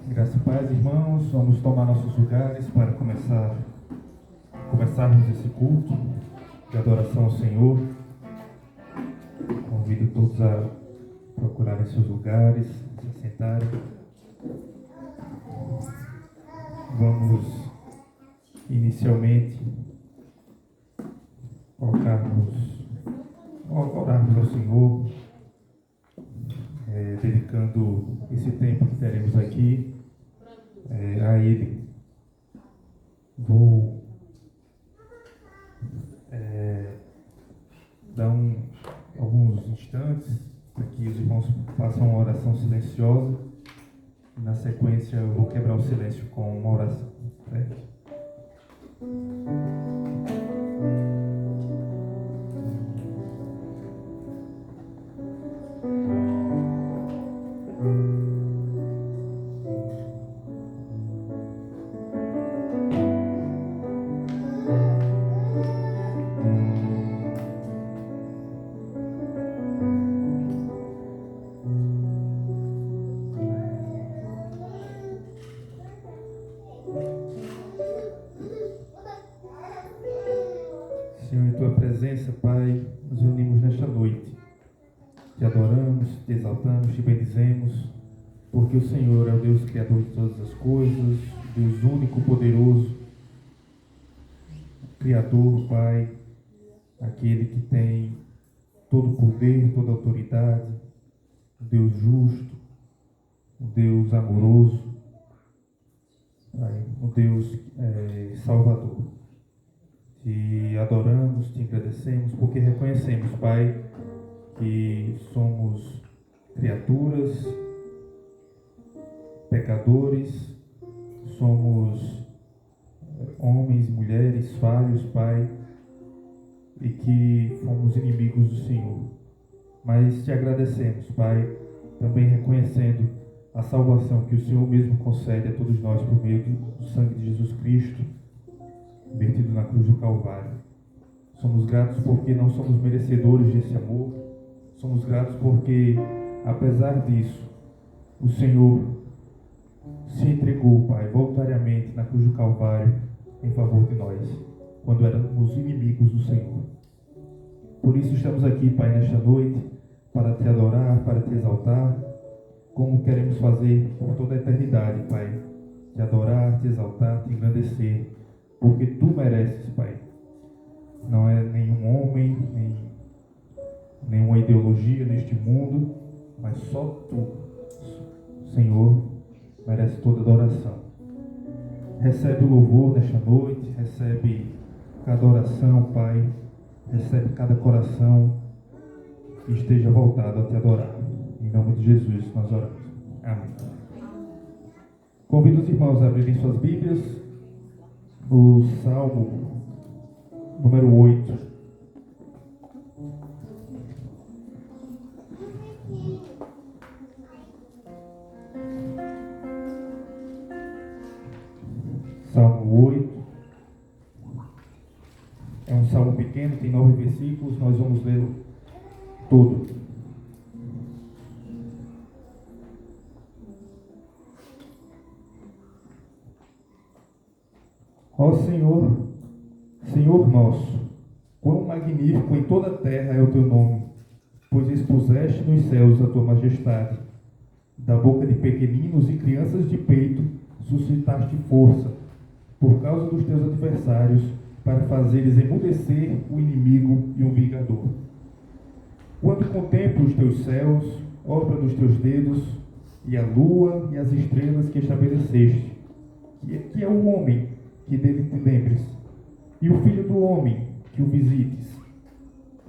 Graças a paz, irmãos. Vamos tomar nossos lugares para começarmos esse culto de adoração ao Senhor. Convido todos a procurarem seus lugares, se sentarem. Vamos inicialmente orarmos ao Senhor, dedicando esse tempo que teremos aqui a Ele. Vou dar alguns instantes para que os irmãos façam uma oração silenciosa. Na sequência, eu vou quebrar o silêncio com uma oração. Certo? Senhor, em Tua presença, Pai, nos unimos nesta noite. Te adoramos, te exaltamos, te bendizemos, porque o Senhor é o Deus Criador de todas as coisas, Deus único, poderoso, Criador, Pai, aquele que tem todo o poder, toda a autoridade, o Deus justo, o Deus amoroso, Pai, o Deus Salvador. Te adoramos, te agradecemos, porque reconhecemos, Pai, que somos criaturas, pecadores, somos homens, mulheres, falhos, Pai, e que fomos inimigos do Senhor. Mas te agradecemos, Pai, também reconhecendo a salvação que o Senhor mesmo concede a todos nós por meio do sangue de Jesus Cristo, vertido na cruz do Calvário. Somos gratos porque não somos merecedores desse amor. Somos gratos porque, apesar disso, o Senhor se entregou, Pai, voluntariamente na cruz do Calvário em favor de nós, quando éramos inimigos do Senhor. Por isso estamos aqui, Pai, nesta noite, para te adorar, para te exaltar, como queremos fazer por toda a eternidade, Pai. Te adorar, te exaltar, te engrandecer, porque Tu mereces, Pai. Não é nenhum homem, nenhuma ideologia neste mundo, mas só Tu, Senhor, merece toda adoração. Recebe o louvor nesta noite, recebe cada oração, Pai, recebe cada coração que esteja voltado a Te adorar. Em nome de Jesus nós oramos. Amém. Convido os irmãos a abrirem suas Bíblias no Salmo número 8. Salmo 8. É um salmo pequeno, tem 9 versículos, nós vamos lê-lo todo. Ó Senhor, Senhor nosso, quão magnífico em toda a terra é o Teu nome, pois expuseste nos céus a Tua majestade. Da boca de pequeninos e crianças de peito suscitaste força, por causa dos Teus adversários, para fazeres emudecer o inimigo e o vingador. Quando contemplo os Teus céus, obra dos Teus dedos, e a lua e as estrelas que estabeleceste, que é o homem que dele te lembres, e o filho do homem que o visites.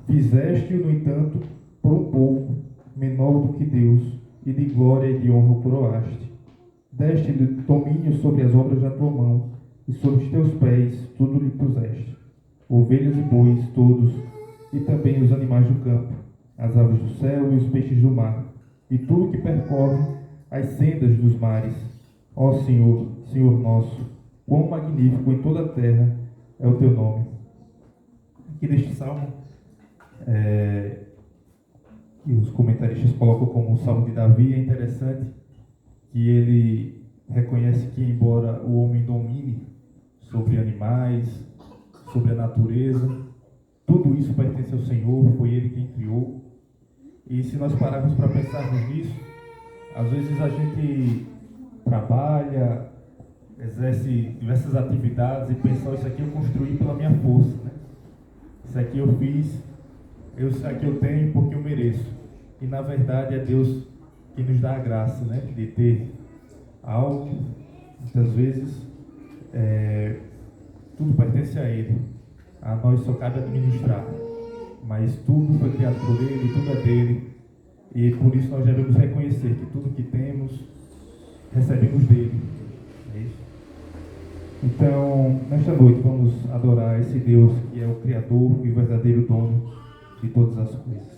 Fizeste-o, no entanto, por um pouco menor do que Deus, e de glória e de honra o coroaste. Deste-lhe domínio sobre as obras da tua mão, e sobre os teus pés tudo lhe puseste. Ovelhas e bois todos, e também os animais do campo, as aves do céu e os peixes do mar, e tudo que percorre as sendas dos mares. Ó Senhor, Senhor nosso, quão magnífico em toda a terra é o Teu nome. Aqui neste salmo, que os comentaristas colocam como o salmo de Davi, é interessante que ele reconhece que, embora o homem domine sobre animais, sobre a natureza, tudo isso pertence ao Senhor, foi Ele quem criou. E se nós pararmos para pensarmos nisso, às vezes a gente trabalha, exerce diversas atividades e pensa: isso aqui eu construí pela minha força, né? Isso aqui eu fiz, isso aqui eu tenho porque eu mereço. E na verdade é Deus que nos dá a graça, né, de ter algo. Muitas vezes tudo pertence a Ele, a nós só cabe administrar, mas tudo foi criado por Ele, tudo é dele, e por isso nós devemos reconhecer que tudo que temos recebemos dele. É isso. Então, nesta noite vamos adorar esse Deus que é o Criador e o verdadeiro dono de todas as coisas.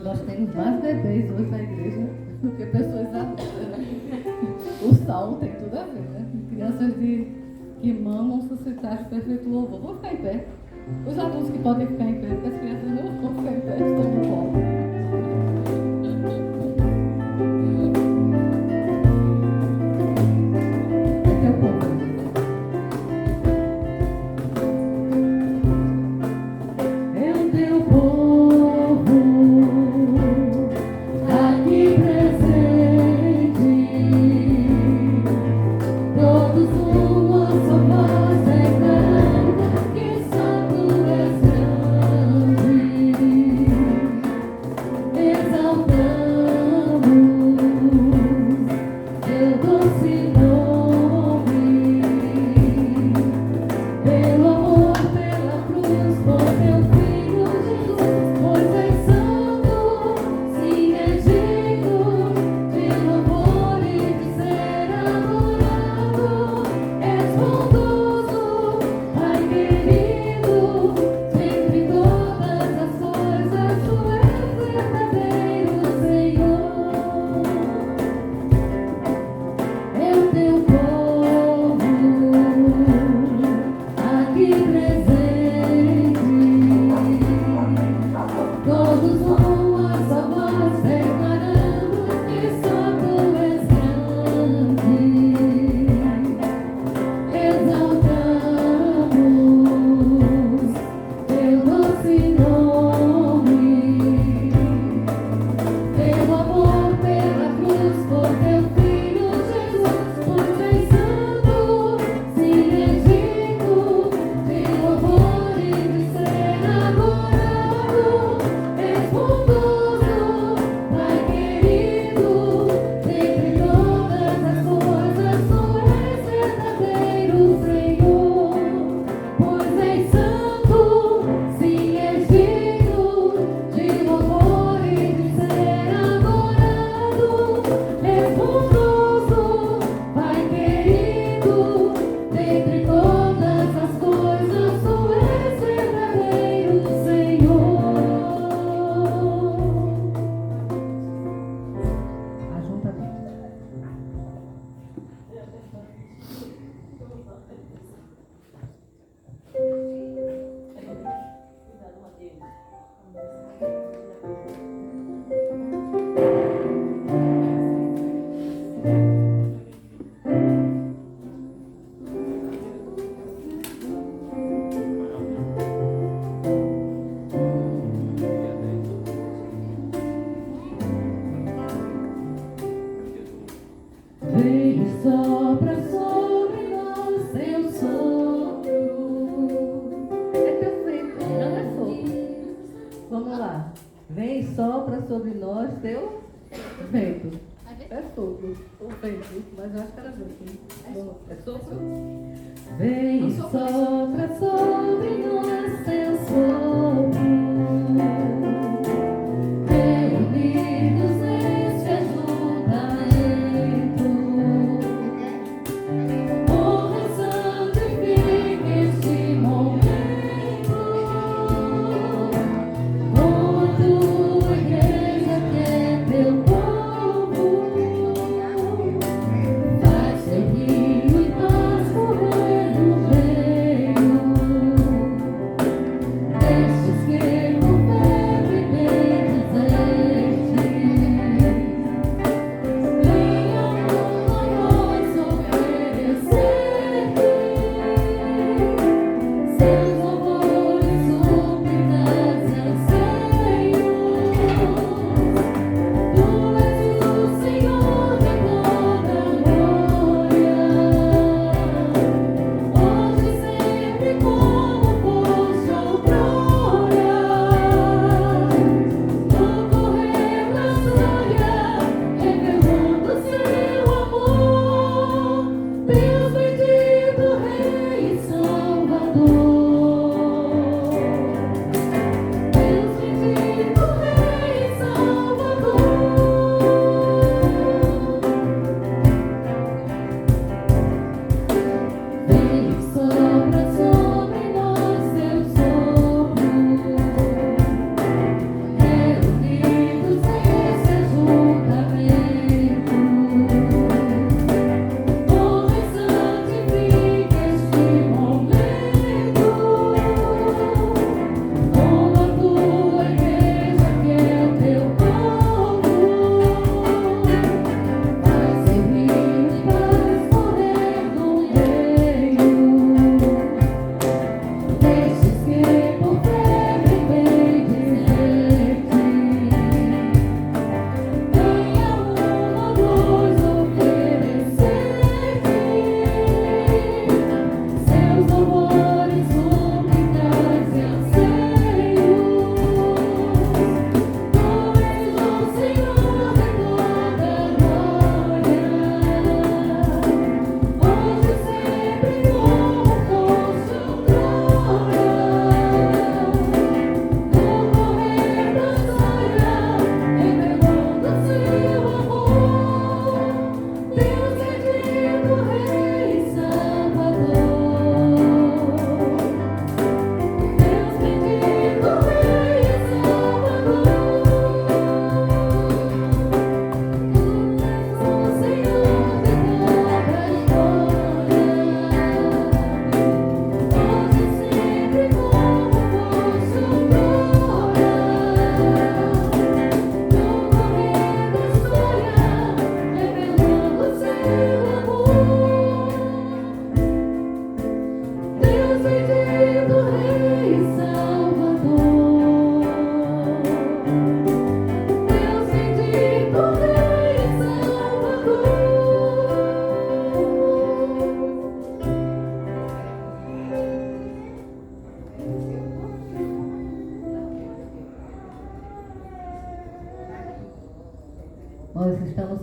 Nós temos mais bebês hoje na igreja do que pessoas adultas. O salmo tem tudo a ver, né? Crianças que mamam suscitar de perfeito louvor. Vamos ficar em pé. Os adultos que podem ficar em pé, porque as crianças não vão ficar em pé, estão no colo. Faz seu rio e paz correr.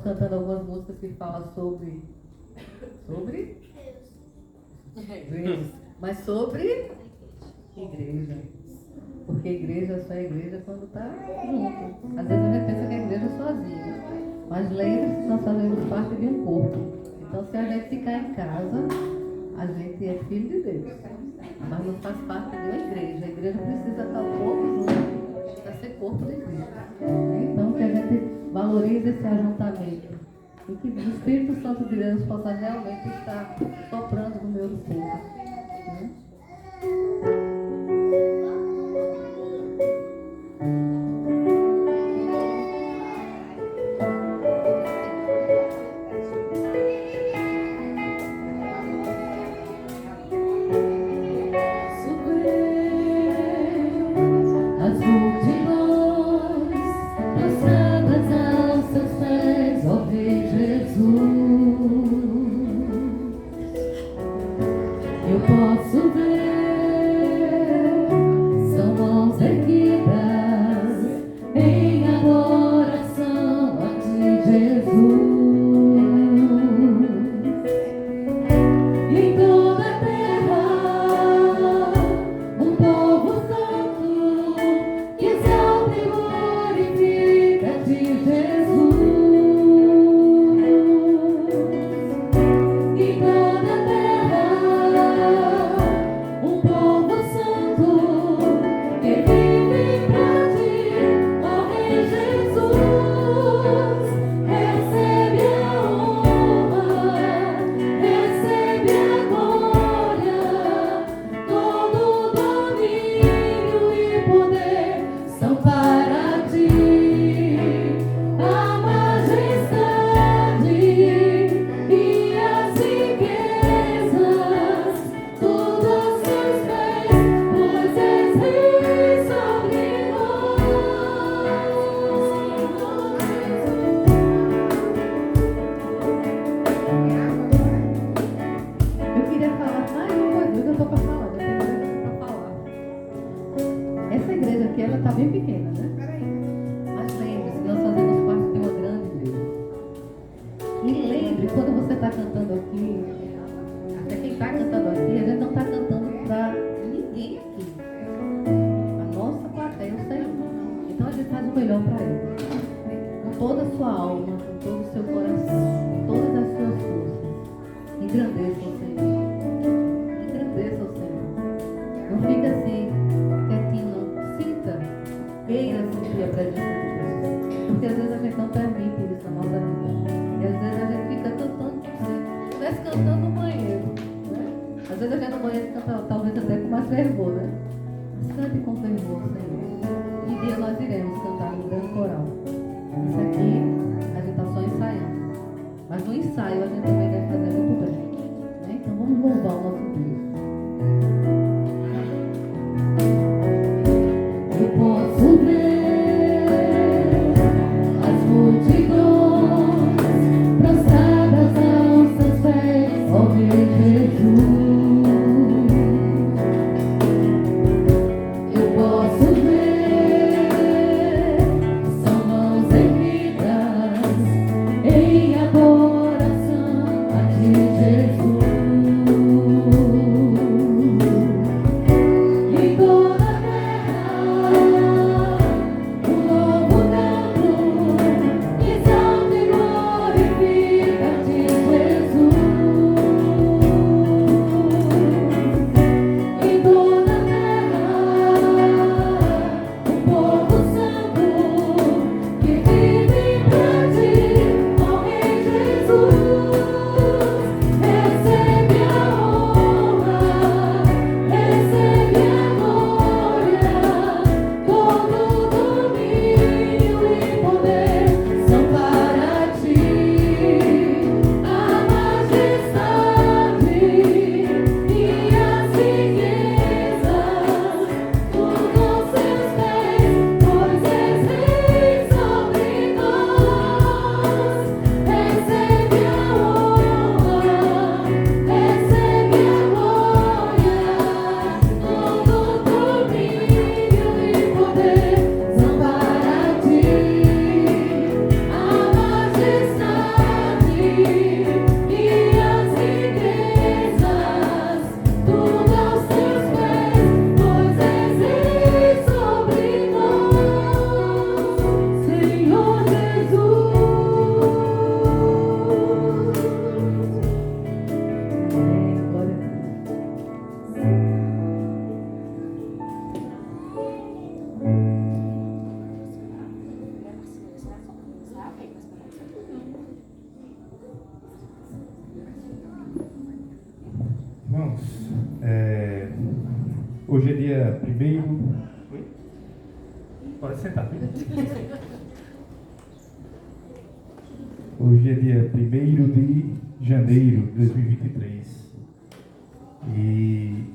cantando algumas músicas que falam sobre Deus, mas sobre igreja. Porque igreja só é igreja quando está junto. Às vezes a gente pensa que a igreja é sozinha. Mas lembre-se que nós fazemos parte de um corpo. Então, se a gente ficar em casa, a gente é filho de Deus. Mas não faz parte de uma igreja. A igreja precisa estar o corpo junto para ser corpo de Cristo. Então, que a gente valorize esse ajuntamento. E que o Espírito Santo de Deus possa realmente estar soprando no meu corpo. Em adoração Irmãos, hoje é dia 1º. Oi? Pode sentar, filho. Hoje é dia 1º de janeiro de 2023. E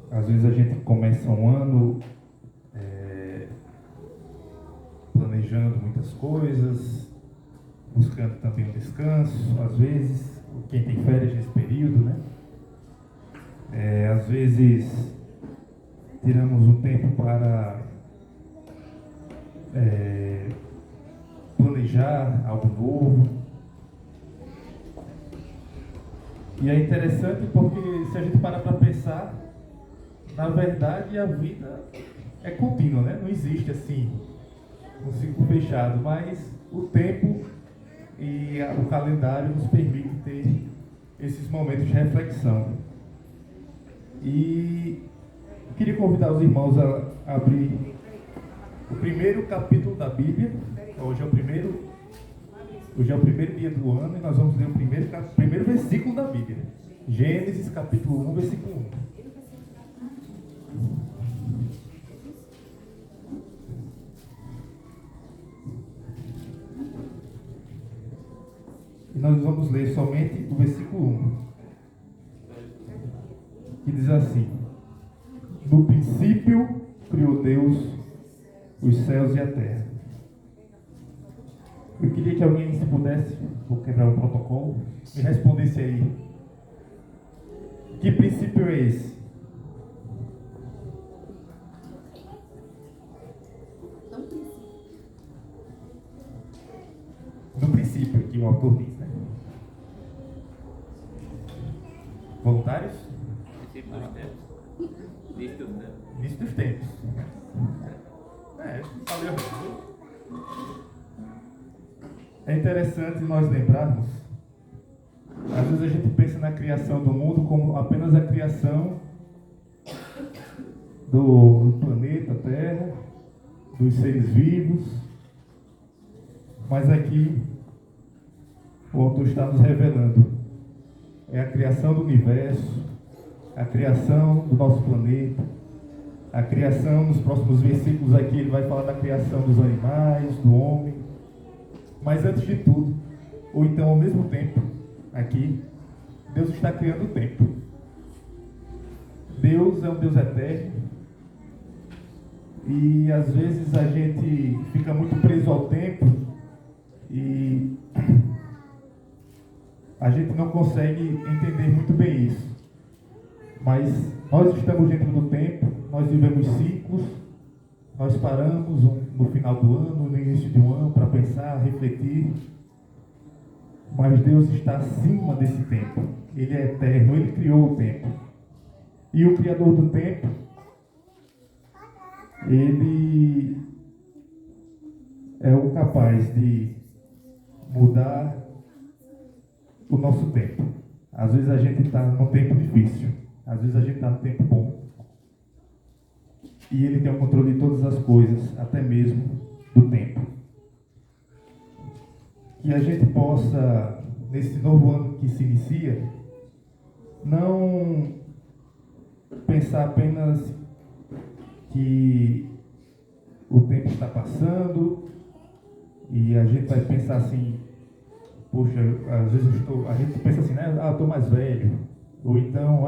às vezes a gente começa um ano planejando muitas coisas, buscando também um descanso, às vezes, quem tem férias nesse período, né? Às vezes tiramos um tempo para planejar algo novo. E é interessante porque se a gente parar para pensar, na verdade a vida é contínua, né? Não existe assim um ciclo fechado, mas o tempo e o calendário nos permite ter esses momentos de reflexão. E eu queria convidar os irmãos a abrir o primeiro capítulo da Bíblia. Hoje é o primeiro dia do ano e nós vamos ler o primeiro versículo da Bíblia. Gênesis capítulo 1, versículo 1. E nós vamos ler somente o versículo 1, que diz assim: No princípio criou Deus os céus e a terra. Eu queria que alguém, se pudesse, vou quebrar o protocolo, me respondesse aí. Que princípio é esse? No princípio, que o autor diz, né? Voluntários? Princípio dos tempos. Início dos tempos. Início dos tempos. Valeu. É interessante nós lembrarmos, às vezes a gente pensa na criação do mundo como apenas a criação do planeta Terra, dos seres vivos, mas aqui o autor está nos revelando a criação do universo, a criação do nosso planeta, a criação, nos próximos versículos aqui ele vai falar da criação dos animais, do homem, mas antes de tudo, ou então ao mesmo tempo, aqui, Deus está criando o tempo. Deus é um Deus eterno e às vezes a gente fica muito preso ao tempo e a gente não consegue entender muito bem isso. Mas nós estamos dentro do tempo, nós vivemos ciclos, nós paramos no final do ano, no início de um ano, para pensar, refletir. Mas Deus está acima desse tempo. Ele é eterno, Ele criou o tempo. E o Criador do tempo, Ele é o capaz de mudar o nosso tempo. Às vezes a gente está num tempo difícil, às vezes a gente está num tempo bom. E Ele tem o controle de todas as coisas, até mesmo do tempo. Que a gente possa, nesse novo ano que se inicia, não pensar apenas que o tempo está passando e a gente vai pensar assim, poxa, às vezes a gente pensa assim, né? Eu estou mais velho, ou então,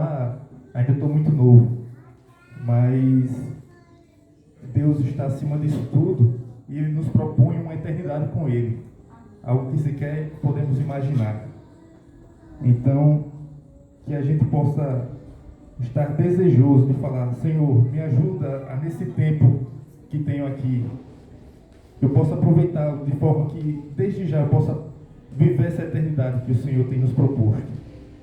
ainda estou muito novo. Mas Deus está acima disso tudo e Ele nos propõe uma eternidade com Ele. Algo que sequer podemos imaginar. Então, que a gente possa estar desejoso de falar: Senhor, me ajuda nesse tempo que tenho aqui. Eu possa aproveitar de forma que, desde já, eu possa viver essa eternidade que o Senhor tem nos proposto.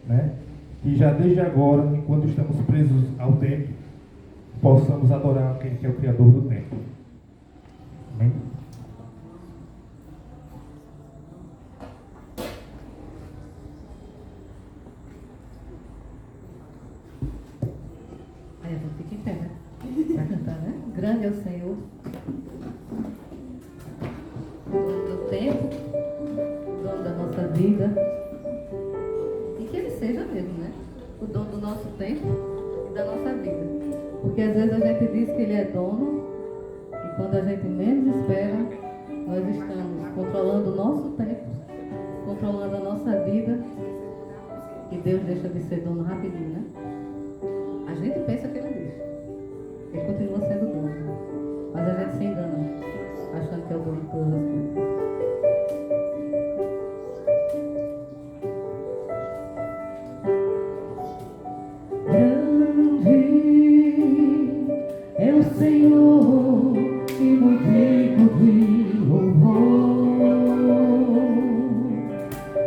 Né? Que já desde agora, enquanto estamos presos ao tempo, possamos adorar aquele que é o Criador do tempo. Amém? Aí eu vou ficar em pé, né? Pra cantar, né? Grande é o Senhor. Dono do tempo, dono da nossa vida. E que Ele seja mesmo, né? O dono do nosso tempo e da nossa vida. Porque às vezes a gente diz que Ele é dono e quando a gente menos espera, nós estamos controlando o nosso tempo, controlando a nossa vida e Deus deixa de ser dono rapidinho, né? A gente pensa que Ele deixa. Ele continua sendo dono. Mas a gente se engana, achando que é o dono de todas as coisas. Grande é o Senhor e muito digno de louvor.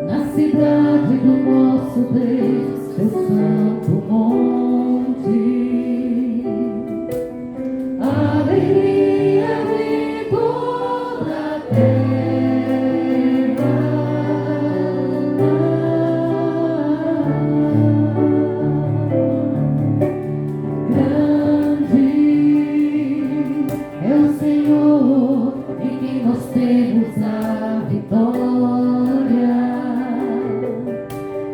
Na cidade do nosso Deus, seu santo monte, alegria de toda a terra. Grande é o Senhor em quem nós temos a vitória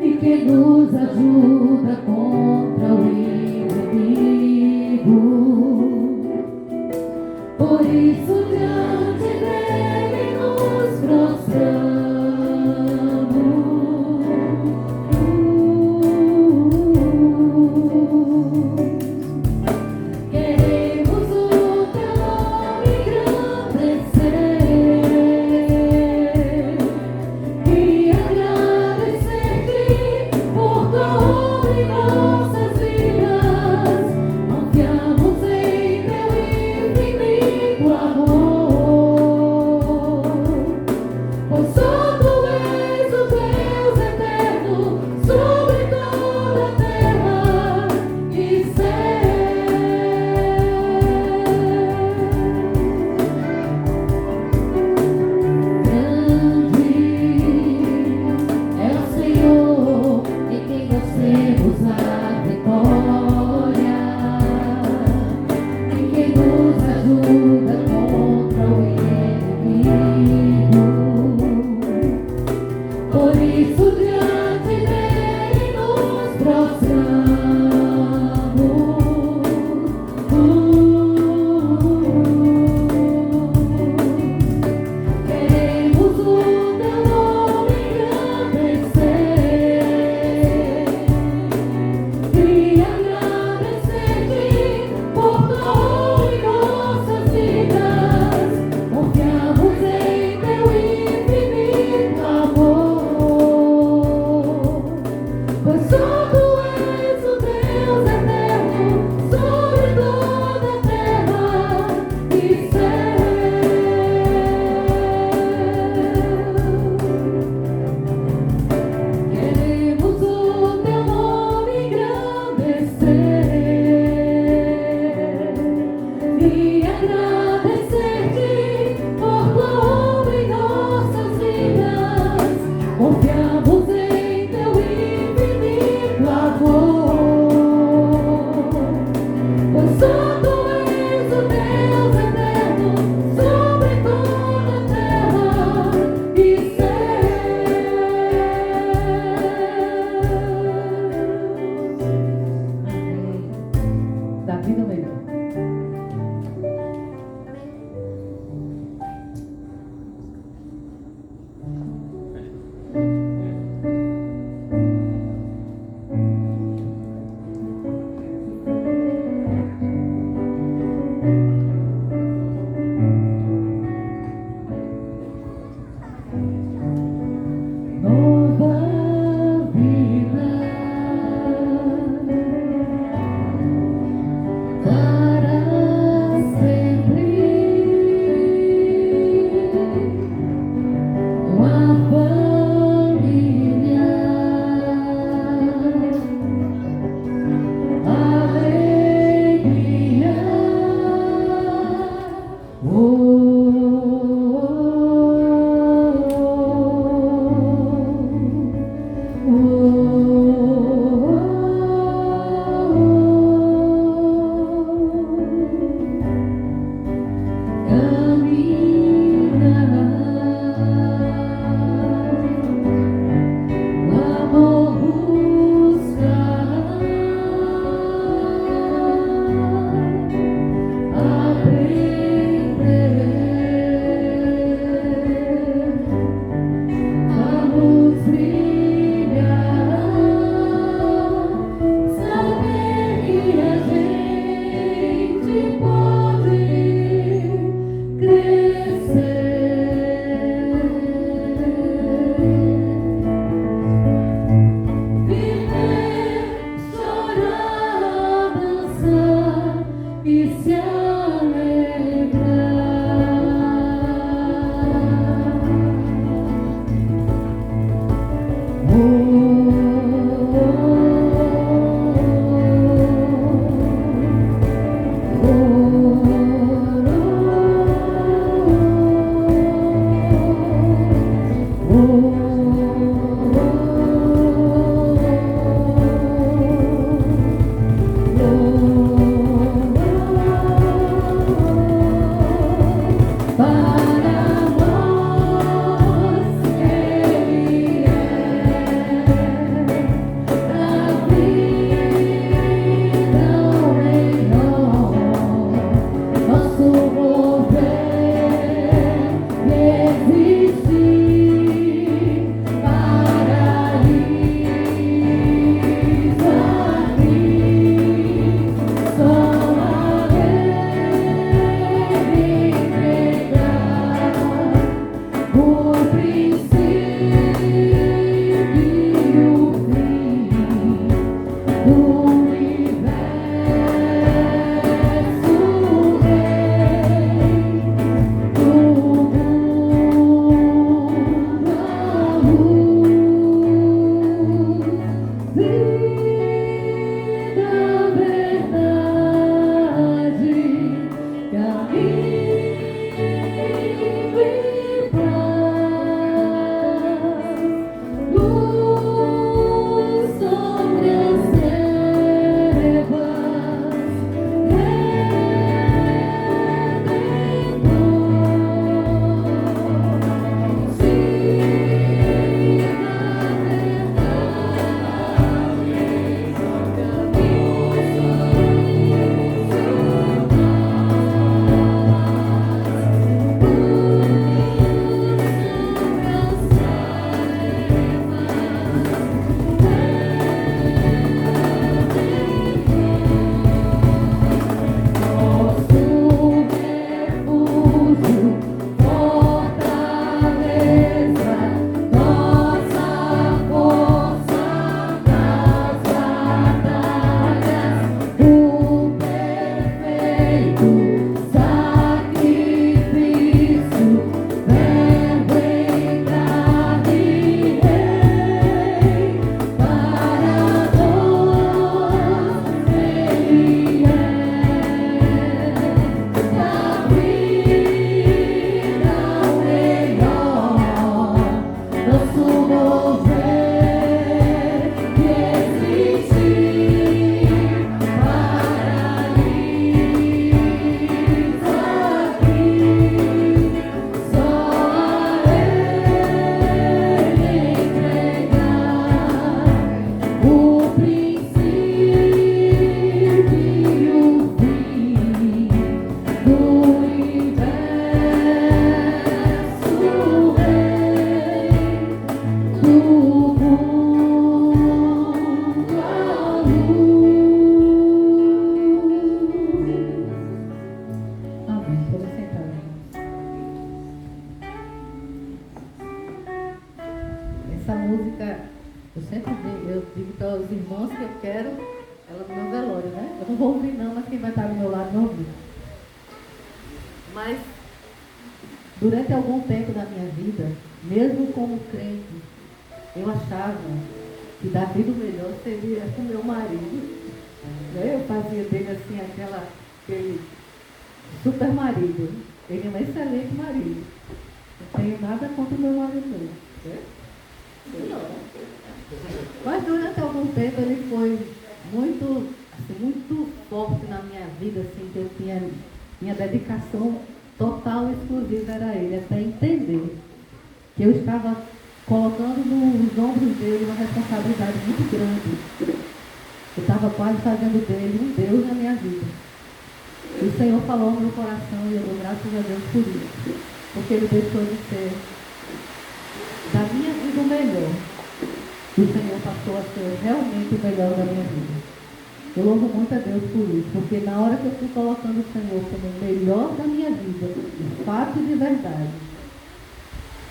e que nos ajuda contra o inimigo. Por isso diante dele nos prostramos. Queremos o teu nome engrandecer e agradecer-te por tua obra em nossas vidas. Confiamos em teu infinito amor, pois só tu és o Deus eterno sobre toda a terra e céu. Grande é o Senhor em quem nós temos a vitória e que nos ajuda contra o inimigo. Por isso diante dele nos prostramos. Queremos o teu nome engrandecer e agradecer-te por tua obra em nossas vidas. Confiamos em teu infinito amor, pois só tu és o Deus eterno sobre toda a terra e céu. Queremos o teu nome engrandecer e agradecer-te por tua obra em nossas vidas. Confiamos em teu infinito amor, pois só tu és o Deus eterno sobre toda a terra e céu. Amém. Da vida melhor.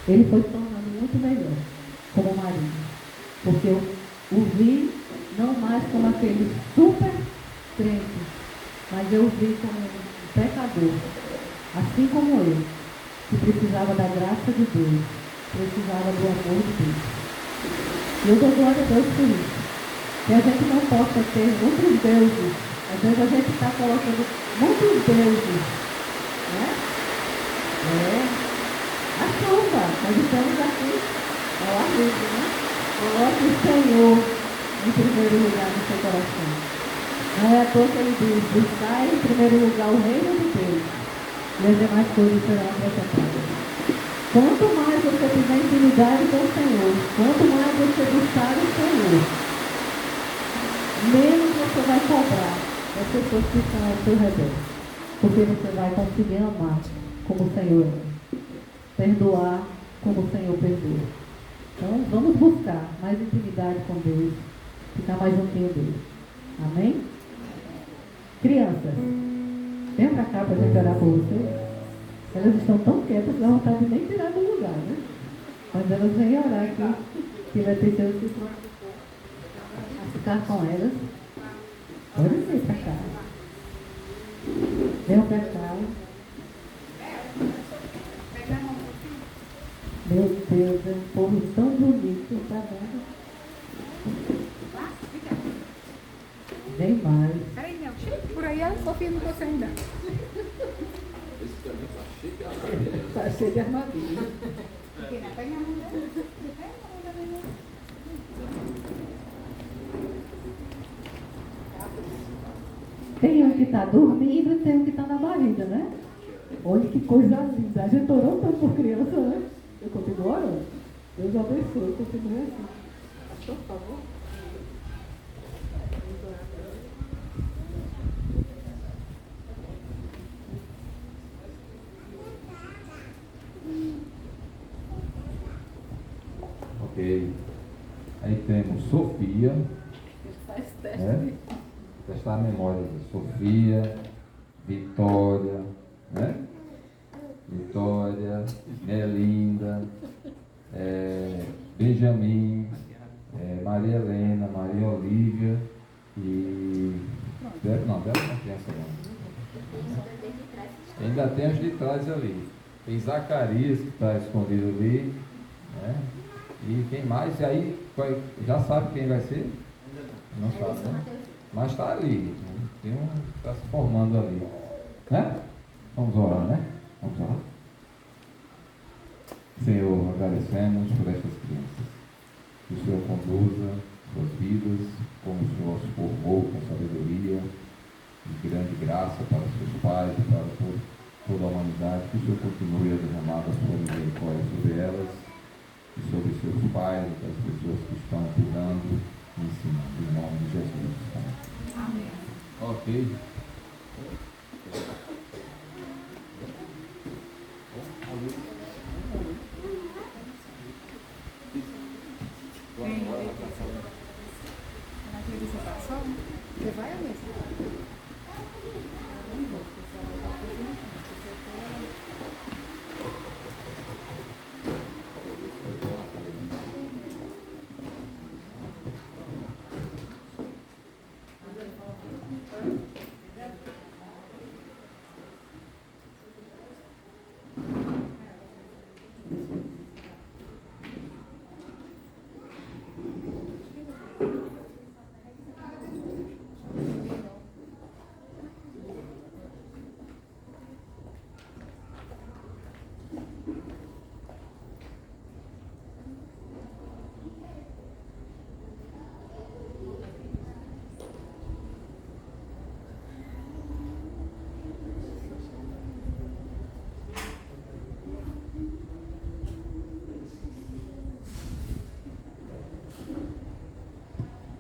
Ele foi se tornando muito melhor como marido. Porque eu o vi não mais como aquele super crente, mas eu o vi como um pecador, assim como eu, que precisava da graça de Deus, precisava do amor de Deus. E eu dou glória a Deus por isso. Que a gente não possa ter outros deuses. Às vezes a gente está colocando muitos deuses, né? A chuva, nós estamos aqui ao ar livre, né? Coloque o Senhor em primeiro lugar no seu coração. Não é à toa que ele diz, buscar em primeiro lugar o reino de Deus, e as demais coisas serão acrescentadas. Quanto mais você tiver intimidade com o Senhor, quanto mais você buscar o Senhor, menos você vai cobrar das pessoas que estão ao seu redor. Porque você vai conseguir amar como o Senhor ama. Perdoar como o Senhor perdoa. Então, vamos buscar mais intimidade com Deus, ficar mais juntinho dele. Amém? Crianças, venham para cá para a gente orar por vocês. Elas estão tão quietas que dá vontade de nem tirar do lugar, né? Mas elas vêm orar aqui, que vai ter chance de ficar com elas. Pode vir para cá. Venham para cá. Meu Deus, é um povo tão bonito, tá vendo? Vem mais. Peraí, não. Por aí a Sofia não consegue ainda. Tá cheio de armadilha. Tem um que está dormindo e tem um que está na barriga, né? Olha que coisa linda. A gente orou tanto por criança, né? Eu continuo orando. Deus abençoe, continue assim. Por favor. Ok. Aí temos Sofia. Faz teste. Né? Testar a memória de Sofia, Vitória, né? Vitória, Melinda, Benjamin, Maria Helena, Maria Olívia e. Não, dela não tem essa não. Ainda tem os de trás ali. Tem Zacarias que está escondido ali, né? E quem mais? E aí, já sabe quem vai ser? Não sabe, né? Mas está ali. Tem um que está se formando ali. Né? Vamos orar, né? Vamos orar. Senhor, agradecemos por estas crianças. Que o Senhor conduza suas vidas, como o Senhor os formou com sabedoria e grande graça para os seus pais e para toda a humanidade. Que o Senhor continue a derramar a sua misericórdia sobre elas e sobre seus pais e das pessoas que estão cuidando e ensinando. Em nome de Jesus. Amém. Ok. Você vai ou mesmo?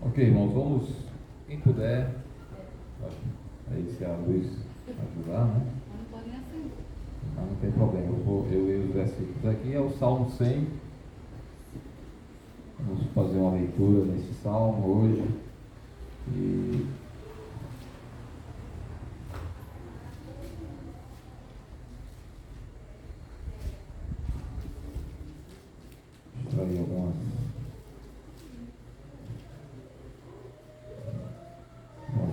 Ok, irmãos, vamos, quem puder, aí se a luz ajudar, né? Não tem problema, eu leio os versículos aqui, é o Salmo 100. Vamos fazer uma leitura nesse salmo hoje. E extrair algumas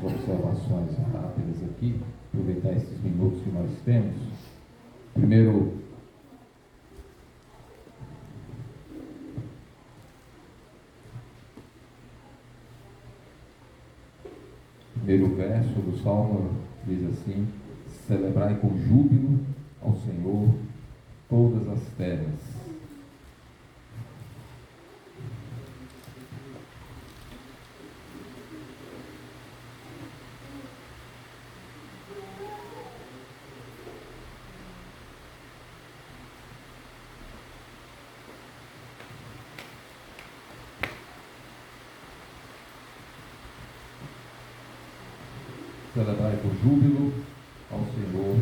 observações rápidas aqui, aproveitar esses minutos que nós temos. Primeiro, primeiro verso do Salmo diz assim: celebrai com júbilo ao Senhor todas as terras. Celebrai com júbilo ao Senhor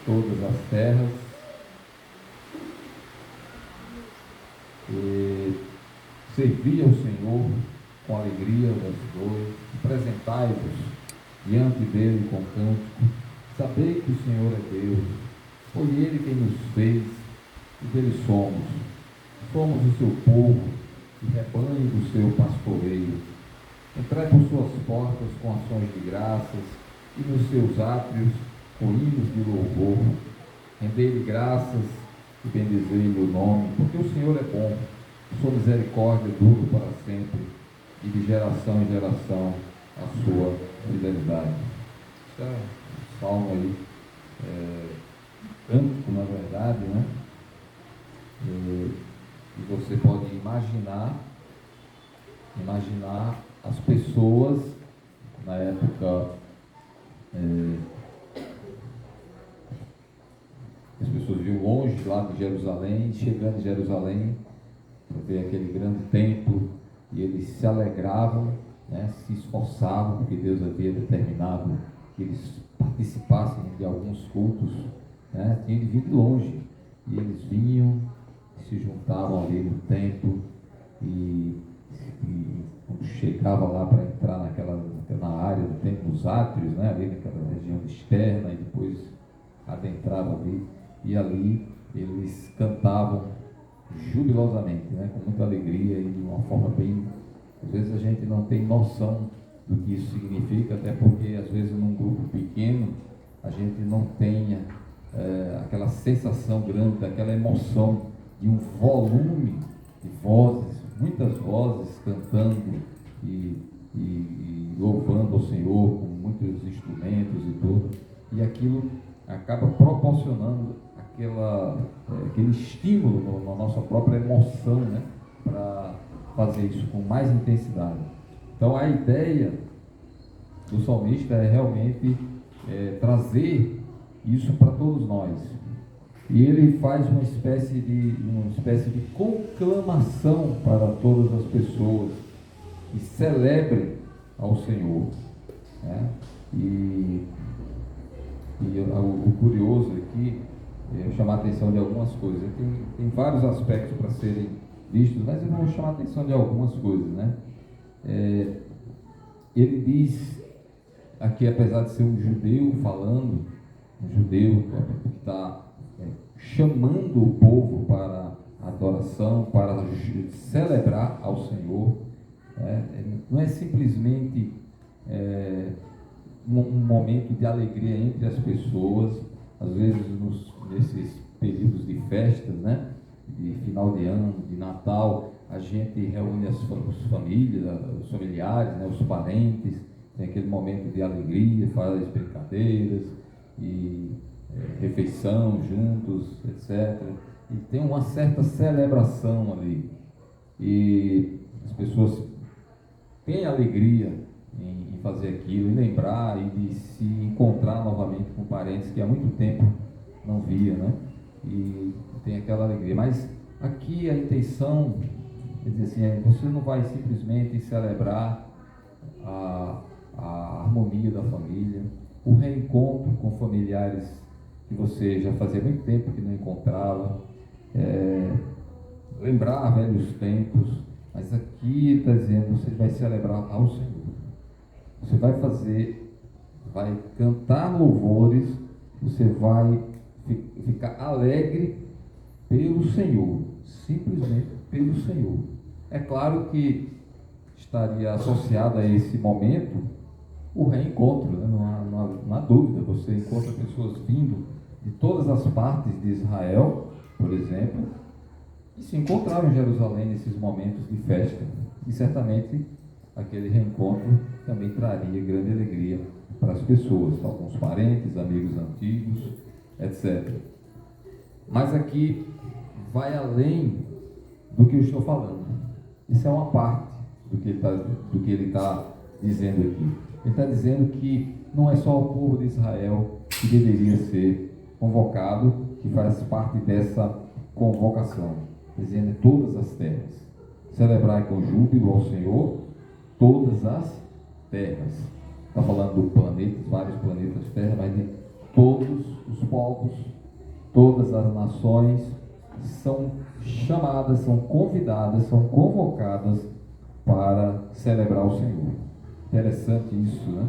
todas as terras, e servi ao Senhor com alegria das dores, apresentai-vos diante dele com cântico, sabei que o Senhor é Deus, foi ele quem nos fez e dele somos o seu povo e rebanho do seu pastoreio. Entrai por suas portas com ações de graças e nos seus átrios com hinos de louvor. Rendei-lhe graças e bendizei-lhe o nome, porque o Senhor é bom, sua misericórdia dura para sempre, e de geração em geração a sua fidelidade. Isso é um salmo aí, cântico, na verdade, né? E você pode imaginar as pessoas na época, as pessoas viam longe lá de Jerusalém, chegando em Jerusalém, para ver aquele grande templo, e eles se alegravam, né, se esforçavam, porque Deus havia determinado que eles participassem de alguns cultos, né, tinham de vir de longe, e eles vinham, se juntavam ali no templo, e quando chegava lá para entrar na área do templo, nos átrios, né, ali naquela região externa, e depois adentrava ali, e ali eles cantavam jubilosamente, né, com muita alegria e de uma forma bem... Às vezes a gente não tem noção do que isso significa, até porque às vezes num grupo pequeno a gente não tenha aquela sensação grande, daquela emoção de um volume de vozes, muitas vozes cantando e louvando ao Senhor com muitos instrumentos e tudo, e aquilo acaba proporcionando aquele estímulo na nossa própria emoção, né, para fazer isso com mais intensidade. Então a ideia do salmista é realmente trazer isso para todos nós. E ele faz uma espécie de conclamação para todas as pessoas que celebrem ao Senhor, né? E o curioso aqui é chamar a atenção de algumas coisas. Tem vários aspectos para serem vistos, mas eu vou chamar a atenção de algumas coisas, né? Ele diz aqui, apesar de ser um judeu falando, um judeu que está chamando o povo para a adoração, para celebrar ao Senhor, não é simplesmente um momento de alegria entre as pessoas. Às vezes nesses períodos de festas, né, de final de ano, de Natal, a gente reúne as famílias, os familiares, né, os parentes, tem aquele momento de alegria, faz brincadeiras e refeição juntos, etc. E tem uma certa celebração ali. E as pessoas têm alegria em fazer aquilo, em lembrar e de se encontrar novamente com parentes que há muito tempo não via, né? E tem aquela alegria. Mas aqui a intenção é dizer assim, você não vai simplesmente celebrar a harmonia da família, o reencontro com familiares que você já fazia muito tempo que não encontrava, lembrar velhos tempos, mas aqui está dizendo, você vai celebrar ao Senhor. Você vai cantar louvores, você vai ficar alegre pelo Senhor, simplesmente pelo Senhor. É claro que estaria associado a esse momento o reencontro, né? Não há dúvida, você encontra pessoas vindo de todas as partes de Israel, por exemplo, e se encontravam em Jerusalém nesses momentos de festa. E certamente aquele reencontro também traria grande alegria para as pessoas, alguns parentes, amigos antigos, etc. Mas aqui vai além do que eu estou falando. Isso é uma parte do que ele está dizendo aqui. Ele está dizendo que não é só o povo de Israel que deveria ser convocado, que faz parte dessa convocação, dizendo todas as terras. Celebrar com júbilo ao Senhor todas as terras. Está falando do planeta, vários planetas Terra, mas de todos os povos, todas as nações são chamadas, são convidadas, são convocadas para celebrar o Senhor. Interessante isso, né?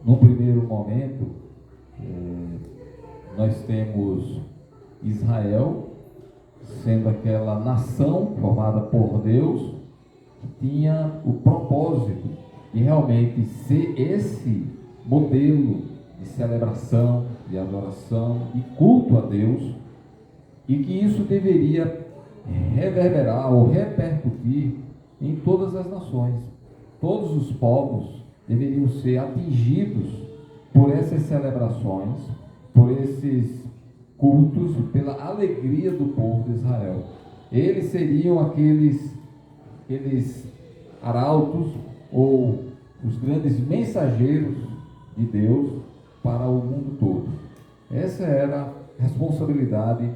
No primeiro momento, nós temos Israel sendo aquela nação formada por Deus, que tinha o propósito de realmente ser esse modelo de celebração, de adoração, de culto a Deus, e que isso deveria reverberar ou repercutir em todas as nações. Todos os povos deveriam ser atingidos por essas celebrações, por esses cultos, pela alegria do povo de Israel. Eles seriam aqueles arautos ou os grandes mensageiros de Deus para o mundo todo. Essa era a responsabilidade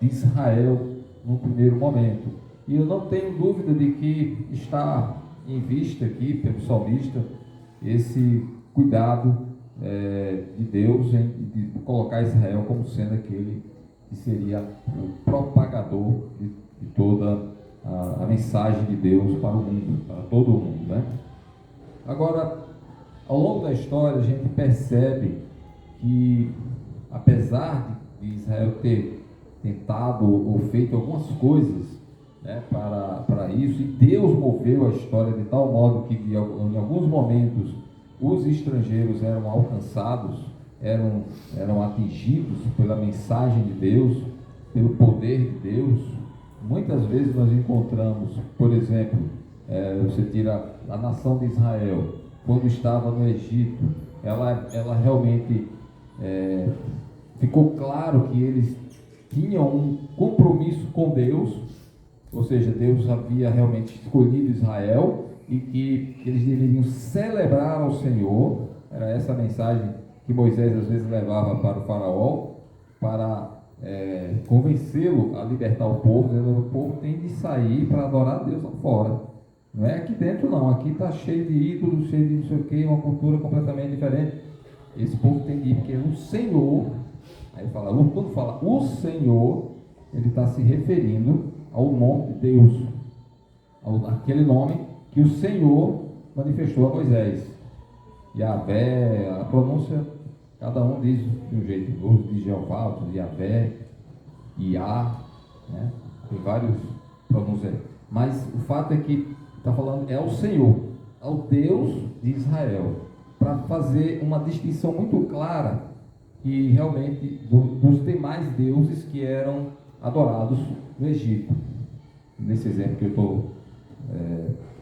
de Israel no primeiro momento. E eu não tenho dúvida de que está em vista aqui pelo salmista esse cuidado de Deus de colocar Israel como sendo aquele que seria o propagador de toda a mensagem de Deus para o mundo, para todo o mundo, né? Agora, ao longo da história, a gente percebe que, apesar de Israel ter tentado ou feito algumas coisas, né, para isso, e Deus moveu a história de tal modo que em alguns momentos os estrangeiros eram alcançados, eram atingidos pela mensagem de Deus, pelo poder de Deus. Muitas vezes nós encontramos, por exemplo, você tira a nação de Israel, quando estava no Egito, ela realmente ficou claro que eles tinham um compromisso com Deus, ou seja, Deus havia realmente escolhido Israel e que eles deveriam celebrar ao Senhor. Era essa a mensagem que Moisés às vezes levava para o faraó, para convencê-lo a libertar o povo, dizendo: o povo tem de sair para adorar a Deus lá fora, não é aqui dentro não, aqui está cheio de ídolos, cheio de não sei o que, uma cultura completamente diferente. Esse povo tem de ir, porque o Senhor, aí fala, quando fala o Senhor, ele está se referindo ao nome de Deus, aquele nome que o Senhor manifestou a Moisés. Yahvé, a pronúncia, cada um diz de um jeito, outros diz Jeová, outros diz Yahvé, Iá, né? Tem vários pronúncias, mas o fato é que está falando é o Senhor, ao Deus de Israel, para fazer uma distinção muito clara que realmente dos demais deuses que eram adorados no Egito, nesse exemplo que eu estou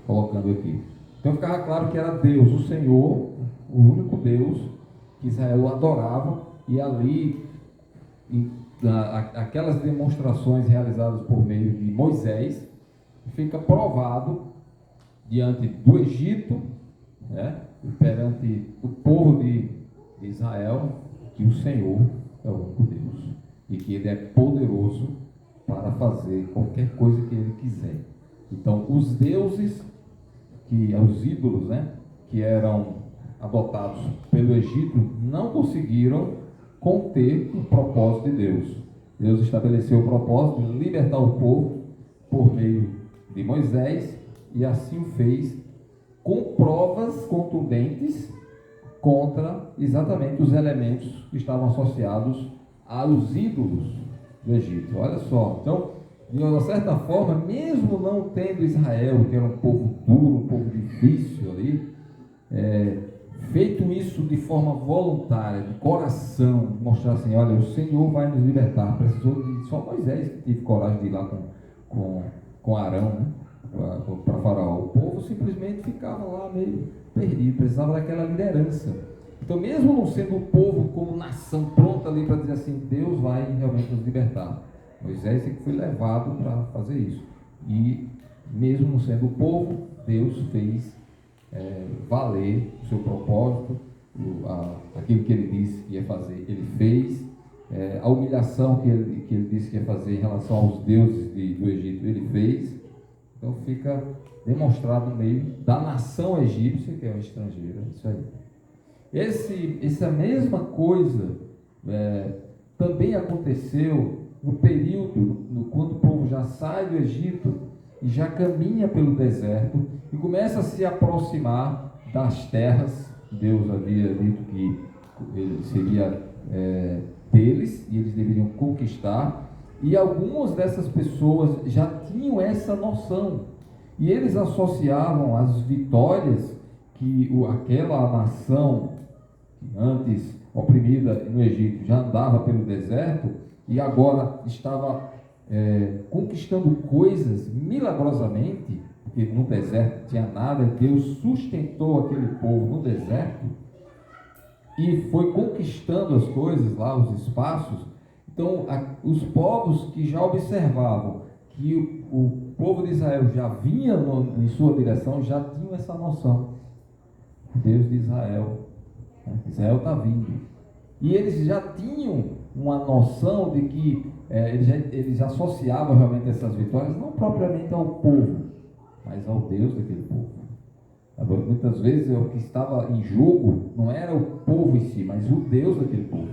colocando aqui. Então ficava claro que era Deus, o Senhor, o único Deus que Israel adorava, e ali aquelas demonstrações realizadas por meio de Moisés fica provado diante do Egito, né, perante o povo de Israel, que o Senhor é o único Deus e que Ele é poderoso para fazer qualquer coisa que Ele quiser. Então, os deuses, os ídolos, né, que eram adotados pelo Egito, não conseguiram conter o propósito de Deus. Deus estabeleceu o propósito de libertar o povo por meio de Moisés, e assim o fez com provas contundentes contra exatamente os elementos que estavam associados aos ídolos do Egito. Olha só, então, de uma certa forma, mesmo não tendo Israel, que era um povo duro, um povo difícil ali, feito isso de forma voluntária, de coração, mostrar assim, olha, o Senhor vai nos libertar. Precisou de só Moisés que teve coragem de ir lá com Arão, né, para Faraó. O povo simplesmente ficava lá meio perdido, precisava daquela liderança. Então, mesmo não sendo o povo como nação pronta ali para dizer assim, Deus vai realmente nos libertar, Moisés é que foi levado para fazer isso. E mesmo não sendo o povo, Deus fez valer o seu propósito, aquilo que ele disse que ia fazer, ele fez. A humilhação que ele disse que ia fazer em relação aos deuses do Egito, ele fez. Então fica demonstrado no meio da nação egípcia, que é uma estrangeira, isso aí. Essa mesma coisa também aconteceu no período, quando o povo já sai do Egito e já caminha pelo deserto e começa a se aproximar das terras. Deus havia dito que ele seria deles e eles deveriam conquistar, e algumas dessas pessoas já tinham essa noção e eles associavam as vitórias que aquela nação que antes oprimida no Egito já andava pelo deserto e agora estava conquistando coisas milagrosamente, porque no deserto não tinha nada. Deus sustentou aquele povo no deserto e foi conquistando as coisas lá, os espaços. Então, os povos que já observavam que o povo de Israel já vinha em sua direção, já tinham essa noção. Deus de Israel, Israel está vindo. E eles já tinham uma noção de que eles associavam realmente essas vitórias, não propriamente ao povo, mas ao Deus daquele povo. Agora, muitas vezes o que estava em jogo não era o povo em si, mas o Deus daquele povo.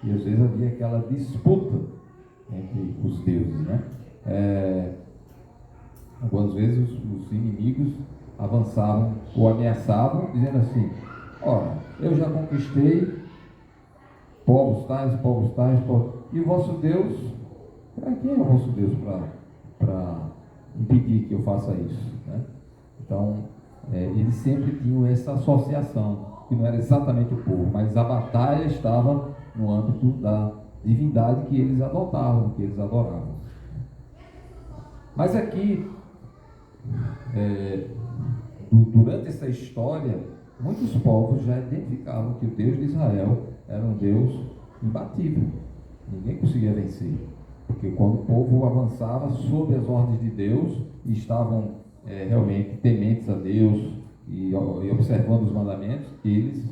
E às vezes havia aquela disputa entre os deuses, né? Algumas vezes os inimigos avançavam ou ameaçavam, dizendo assim: ora, eu já conquistei povos tais, e o vosso Deus, quem é o vosso Deus para impedir que eu faça isso, né? Então, eles sempre tinham essa associação, que não era exatamente o povo, mas a batalha estava no âmbito da divindade que eles adotavam, que eles adoravam. Mas aqui, durante essa história, muitos povos já identificavam que o Deus de Israel era um Deus imbatível, ninguém conseguia vencer, porque quando o povo avançava sob as ordens de Deus e estavam realmente tementes a Deus e observando os mandamentos, eles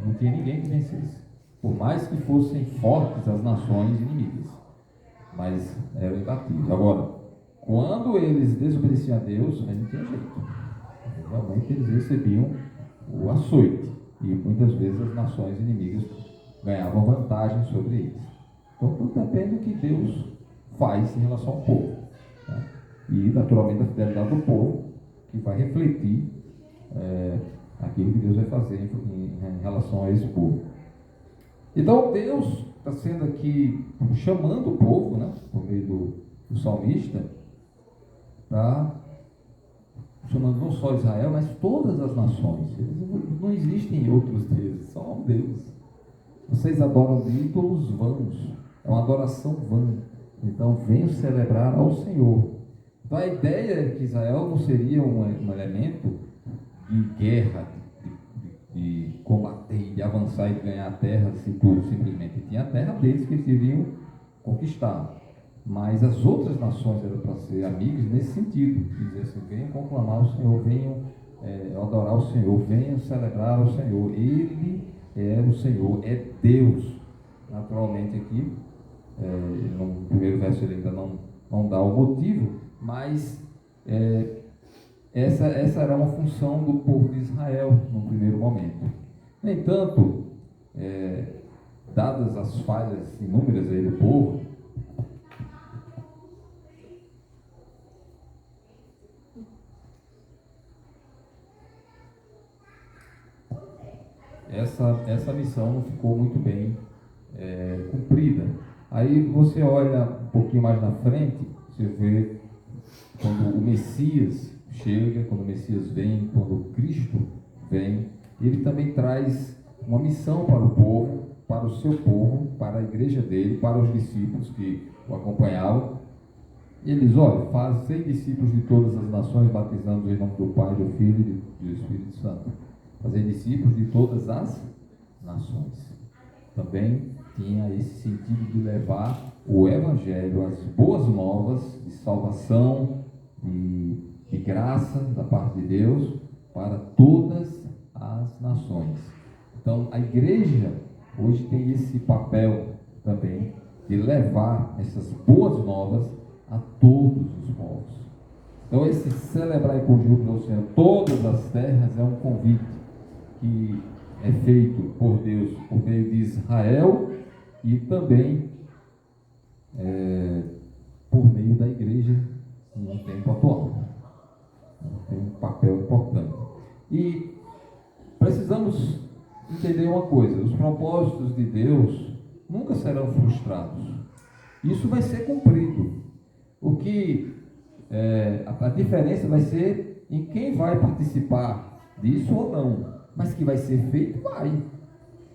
não tinha ninguém que vencesse, por mais que fossem fortes as nações inimigas, mas eram imbatíveis. Agora, quando eles desobedeciam a Deus, aí não tinha jeito, realmente eles recebiam o açoite, e muitas vezes as nações inimigas ganhavam vantagem sobre eles. Então tudo depende do que Deus faz em relação ao povo, né? E naturalmente a fidelidade do povo que vai refletir aquilo que Deus vai fazer em relação a esse povo. Então Deus está sendo aqui chamando o povo, né, por meio do salmista, chamando não só Israel, mas todas as nações. Não existem outros deuses, só um Deus. Vocês adoram ídolos vãos, é uma adoração vã. Então venham celebrar ao Senhor. Então a ideia é que Israel não seria um elemento de guerra, de combater, de avançar e de ganhar a terra, simplesmente. Tinha a terra deles que eles deviam conquistar. Mas as outras nações eram para ser amigas nesse sentido, dizer assim: venham conclamar o Senhor, venham adorar o Senhor, venham celebrar o Senhor. Ele é o Senhor, é Deus. Naturalmente aqui, no primeiro verso ele ainda não dá o motivo, mas essa era uma função do povo de Israel no primeiro momento. No entanto, dadas as falhas inúmeras aí do povo, essa missão não ficou muito bem cumprida. Aí você olha um pouquinho mais na frente, você vê quando o Messias chega, quando o Messias vem, quando Cristo vem, ele também traz uma missão para o povo, para o seu povo, para a igreja dele, para os discípulos que o acompanhavam. E ele diz: olha, fazei discípulos de todas as nações, batizando-os em nome do Pai, do Filho e do Espírito Santo. Fazei discípulos de todas as nações. Também tinha esse sentido de levar o Evangelho, as boas novas de salvação, de graça da parte de Deus, para todas as nações. Então, a igreja hoje tem esse papel também de levar essas boas novas a todos os povos. Então, esse celebrar com júbilo ao Senhor todas as terras é um convite que é feito por Deus por meio de Israel e também por meio da igreja no tempo atual. Tem um papel importante. E precisamos entender uma coisa: os propósitos de Deus nunca serão frustrados. Isso vai ser cumprido. O que a diferença vai ser em quem vai participar disso ou não. Mas que vai ser feito, vai.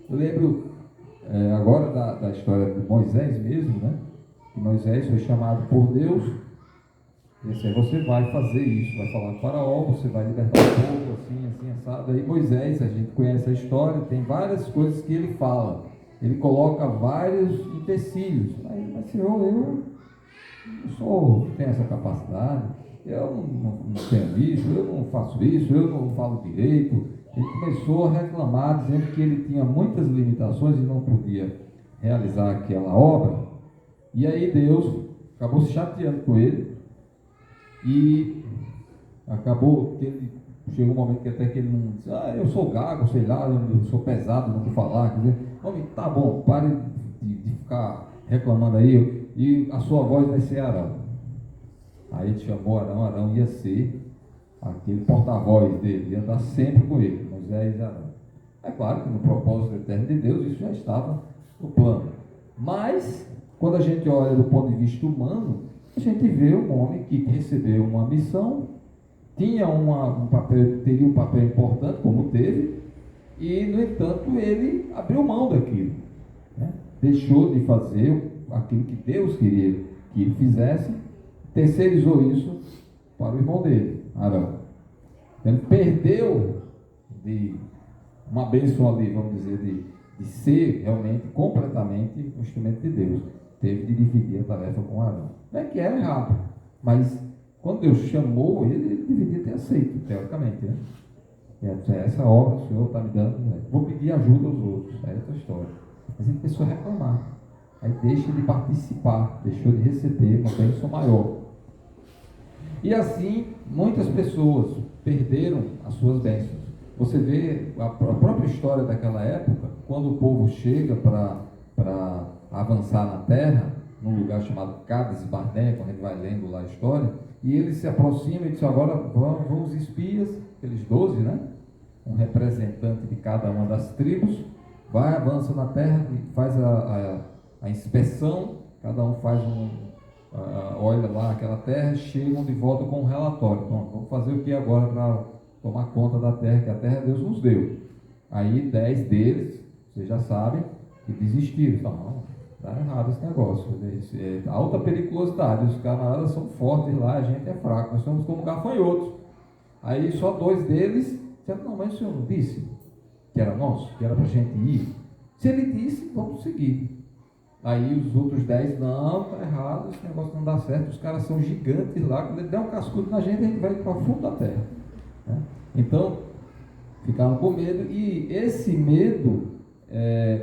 Eu lembro agora da história de Moisés mesmo, né? Que Moisés foi chamado por Deus. E assim: você vai fazer isso, vai falar com o faraó, você vai libertar o povo, assim, assado. Aí Moisés, a gente conhece a história, tem várias coisas que ele fala. Ele coloca vários empecilhos. Mas Senhor, eu não tenho essa capacidade, eu não tenho isso, eu não faço isso, eu não falo direito. Ele começou a reclamar, dizendo que ele tinha muitas limitações e não podia realizar aquela obra. E aí Deus acabou se chateando com ele e acabou que ele chegou um momento que até que ele não disse: eu sou gago, sei lá, eu sou pesado, não vou falar. Quer dizer, homem, tá bom, pare de ficar reclamando aí, e a sua voz vai ser Arão. Aí ele chamou Arão. Arão ia ser aquele porta-voz dele, ia andar sempre com ele, Moisés e Arão. É claro que no propósito eterno de Deus isso já estava no plano. Mas, quando a gente olha do ponto de vista humano, a gente vê um homem que recebeu uma missão, teria um papel importante, como teve, e, no entanto, ele abriu mão daquilo, né? Deixou de fazer aquilo que Deus queria que ele fizesse, terceirizou isso para o irmão dele, Arão. Ele perdeu de uma bênção ali, vamos dizer, de ser realmente, completamente um instrumento de Deus. Teve de dividir a tarefa com Arão. Não é que era errado, mas quando Deus chamou ele deveria ter aceito, teoricamente, né? Essa obra o Senhor está me dando, né? Vou pedir ajuda aos outros, é outra história. Mas ele começou a reclamar, aí deixa de participar, deixou de receber uma bênção maior. E assim, muitas pessoas perderam as suas bênçãos. Você vê a própria história daquela época, quando o povo chega para avançar na terra, num lugar chamado Cades Barnea, quando a gente vai lendo lá a história, e ele se aproxima e diz: agora vão os espias, aqueles 12, né? Um representante de cada uma das tribos, vai, avança na terra, faz a inspeção, cada um faz olha lá aquela terra, chegam de volta com um relatório. Bom, vamos fazer o que agora para tomar conta da terra, que a terra Deus nos deu. Aí 10 deles, vocês já sabem, que desistiram. Não, está errado esse negócio, é alta periculosidade, os camaradas são fortes lá, a gente é fraco, nós somos como gafanhotos. Aí só 2 deles disseram: não, mas o senhor não disse que era nosso, que era para a gente ir? Se ele disse, vamos seguir. Aí os outros 10, não, está errado, esse negócio não dá certo, os caras são gigantes lá, quando ele der um cascudo na gente, a gente vai para o fundo da terra, né? Então, ficaram com medo, e esse medo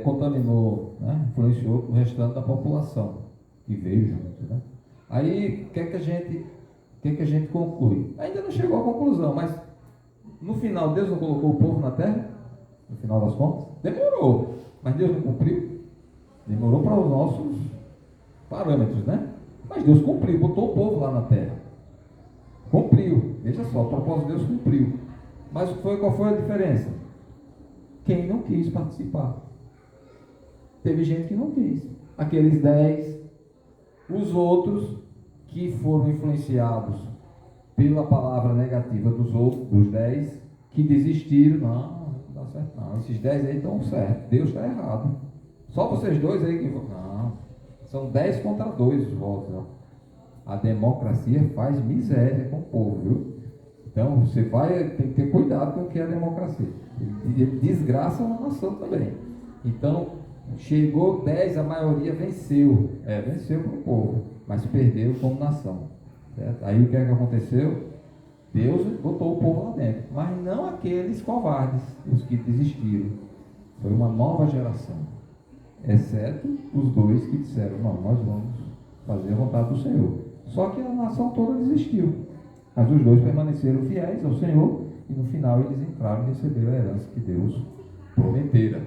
contaminou, né? Influenciou o restante da população que veio junto, né? Aí, o que é que a gente conclui? Ainda não chegou à conclusão, mas no final Deus não colocou o povo na terra? No final das contas? Demorou, mas Deus não cumpriu? Demorou para os nossos parâmetros, né? Mas Deus cumpriu, botou o povo lá na terra. Cumpriu, veja só, o propósito de Deus cumpriu. Mas qual foi a diferença? Quem não quis participar. Teve gente que não quis. Aqueles 10, os outros que foram influenciados pela palavra negativa dos 10, que desistiram: não dá certo não. Esses 10 aí estão certos. Deus está errado. Só vocês dois aí que vão. Não. São 10 contra 2 os votos. Ó. A democracia faz miséria com o povo, viu? Então você tem que ter cuidado com o que é a democracia. Ele desgraça uma nação também. Então, chegou 10, a maioria venceu. Venceu para o povo, mas perdeu como nação. Certo? Aí o que é que aconteceu? Deus botou o povo lá dentro, mas não aqueles covardes, os que desistiram. Foi uma nova geração, exceto os dois que disseram, não, nós vamos fazer a vontade do Senhor. Só que a nação toda desistiu, mas os dois permaneceram fiéis ao Senhor e no final eles entraram e receberam a herança que Deus prometera.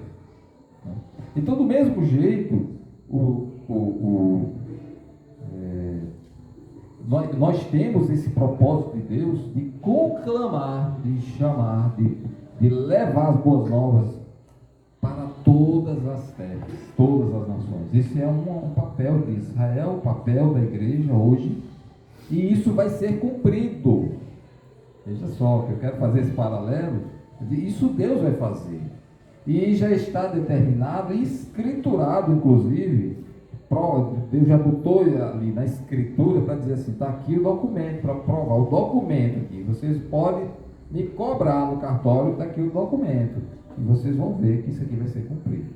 Então, do mesmo jeito, nós temos esse propósito de Deus de conclamar, de chamar, de levar as boas novas para todas as terras, todas as nações. Esse é um papel de Israel, o papel da igreja hoje, e isso vai ser cumprido. Veja só, que eu quero fazer esse paralelo, isso Deus vai fazer. E já está determinado e escriturado, inclusive, Deus já botou ali na escritura para dizer assim, está aqui o documento, para provar o documento aqui. Vocês podem me cobrar no cartório, está aqui o documento. E vocês vão ver que isso aqui vai ser cumprido.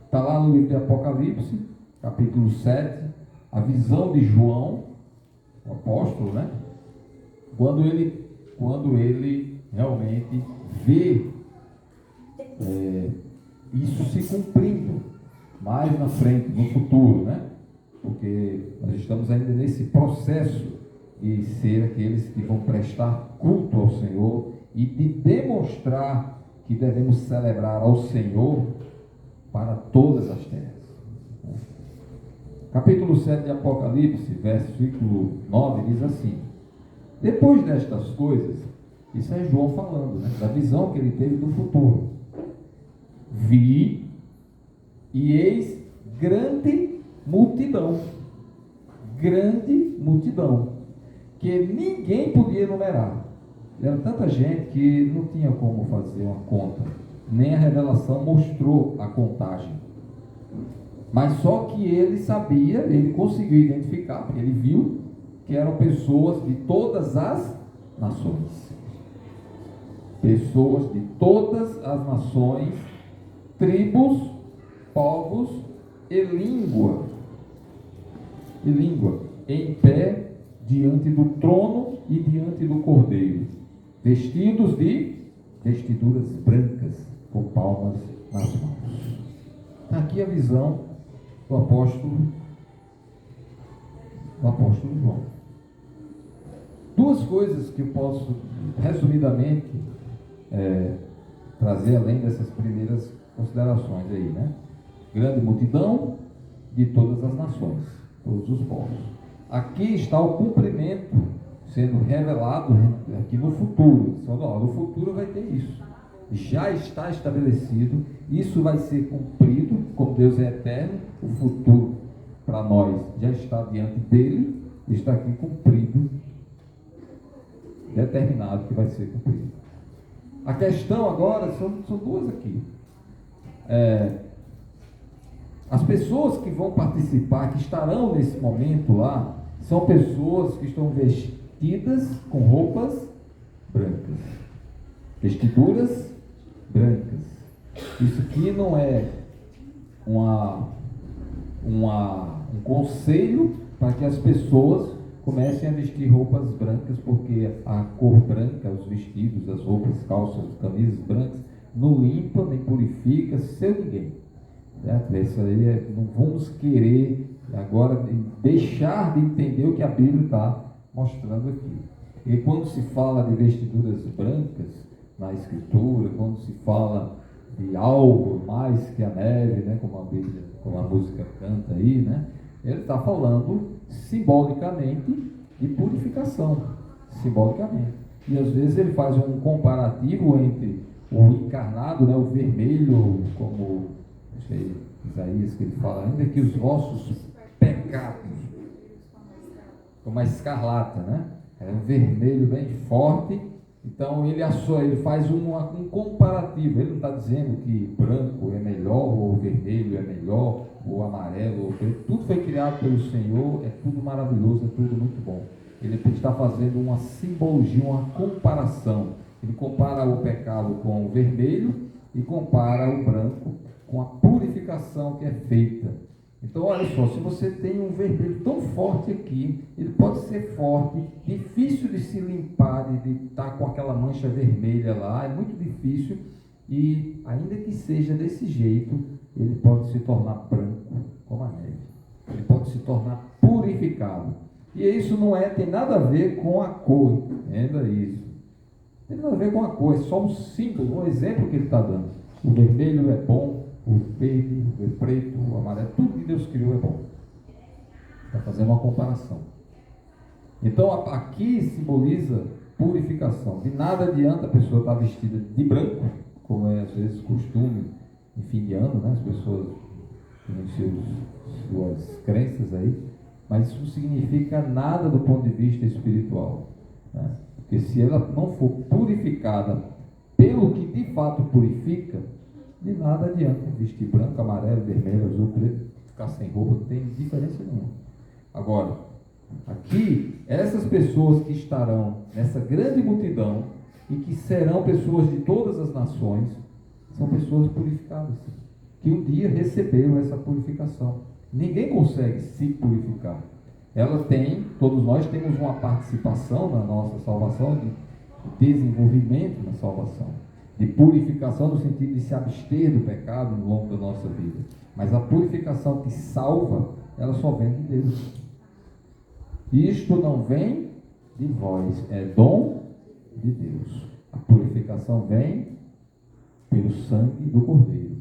Está lá no livro de Apocalipse, capítulo 7, a visão de João, o apóstolo, né? Quando ele realmente vê isso se cumprindo mais na frente, no futuro, né? Porque nós estamos ainda nesse processo de ser aqueles que vão prestar culto ao Senhor e de demonstrar que devemos celebrar ao Senhor para todas as terras. Capítulo 7 de Apocalipse, versículo 9, diz assim: depois destas coisas, isso é João falando, né? Da visão que ele teve do futuro. Vi e eis grande multidão, que ninguém podia enumerar. Era tanta gente que não tinha como fazer uma conta, nem a revelação mostrou a contagem. Mas só que ele sabia, ele conseguiu identificar, porque ele viu que eram pessoas de todas as nações. Pessoas de todas as nações, tribos, povos e língua, em pé diante do trono e diante do Cordeiro, vestidos de vestiduras brancas, com palmas nas mãos. Aqui a visão do apóstolo João. Duas coisas que eu posso, resumidamente, trazer além dessas primeiras considerações aí, né? Grande multidão de todas as nações, todos os povos. Aqui está o cumprimento sendo revelado aqui no futuro. No futuro vai ter isso. Já está estabelecido, isso vai ser cumprido, como Deus é eterno, o futuro para nós já está diante dele, está aqui cumprido, determinado que vai ser cumprido. A questão agora são duas aqui. As pessoas que vão participar, que estarão nesse momento lá, são pessoas que estão vestidas com roupas brancas, vestiduras brancas. Isso aqui não é um conselho para que as pessoas comecem a vestir roupas brancas, porque a cor branca, os vestidos, as roupas, calças, camisas brancas, não limpa nem purifica seu ninguém. Certo? Isso aí não vamos querer agora deixar de entender o que a Bíblia está mostrando aqui. E quando se fala de vestiduras brancas na Escritura, quando se fala de algo mais que a neve, né, como a Bíblia, como a música canta aí, né, ele está falando simbolicamente de purificação, simbolicamente. E às vezes ele faz um comparativo entre o encarnado, né, o vermelho, como Isaías, que ele fala, ainda que os vossos pecados, como a escarlata, né? É um vermelho bem forte, Então ele faz um comparativo. Ele não está dizendo que branco é melhor, ou vermelho é melhor, ou amarelo, ou preto. Tudo foi criado pelo Senhor, é tudo maravilhoso, é tudo muito bom. Ele está fazendo uma simbologia, uma comparação. Ele compara o pecado com o vermelho e compara o branco com a purificação que é feita. Então, olha só, se você tem um vermelho tão forte aqui, ele pode ser forte, difícil de se limpar, de estar com aquela mancha vermelha lá, é muito difícil, e ainda que seja desse jeito, ele pode se tornar branco como a neve. Ele pode se tornar purificado. E isso tem nada a ver com a cor, entenda isso. Não tem nada a ver com a cor, é só um símbolo, um exemplo que ele está dando. O vermelho é bom, o verde, o preto, o amarelo, tudo que Deus criou é bom. Está fazendo uma comparação. Então aqui simboliza purificação. De nada adianta a pessoa estar vestida de branco, como é às vezes costume em fim de ano, né? As pessoas têm suas crenças aí, mas isso não significa nada do ponto de vista espiritual, né? Porque se ela não for purificada pelo que de fato purifica, de nada adianta vestir branco, amarelo, vermelho, azul, preto, ficar sem roupa, não tem diferença nenhuma. Agora, aqui, essas pessoas que estarão nessa grande multidão e que serão pessoas de todas as nações, são pessoas purificadas, que um dia receberam essa purificação. Ninguém consegue se purificar. Todos nós temos uma participação na nossa salvação, de desenvolvimento na salvação, de purificação no sentido de se abster do pecado no longo da nossa vida. Mas a purificação que salva, ela só vem de Deus. Isto não vem de vós, é dom de Deus. A purificação vem pelo sangue do Cordeiro,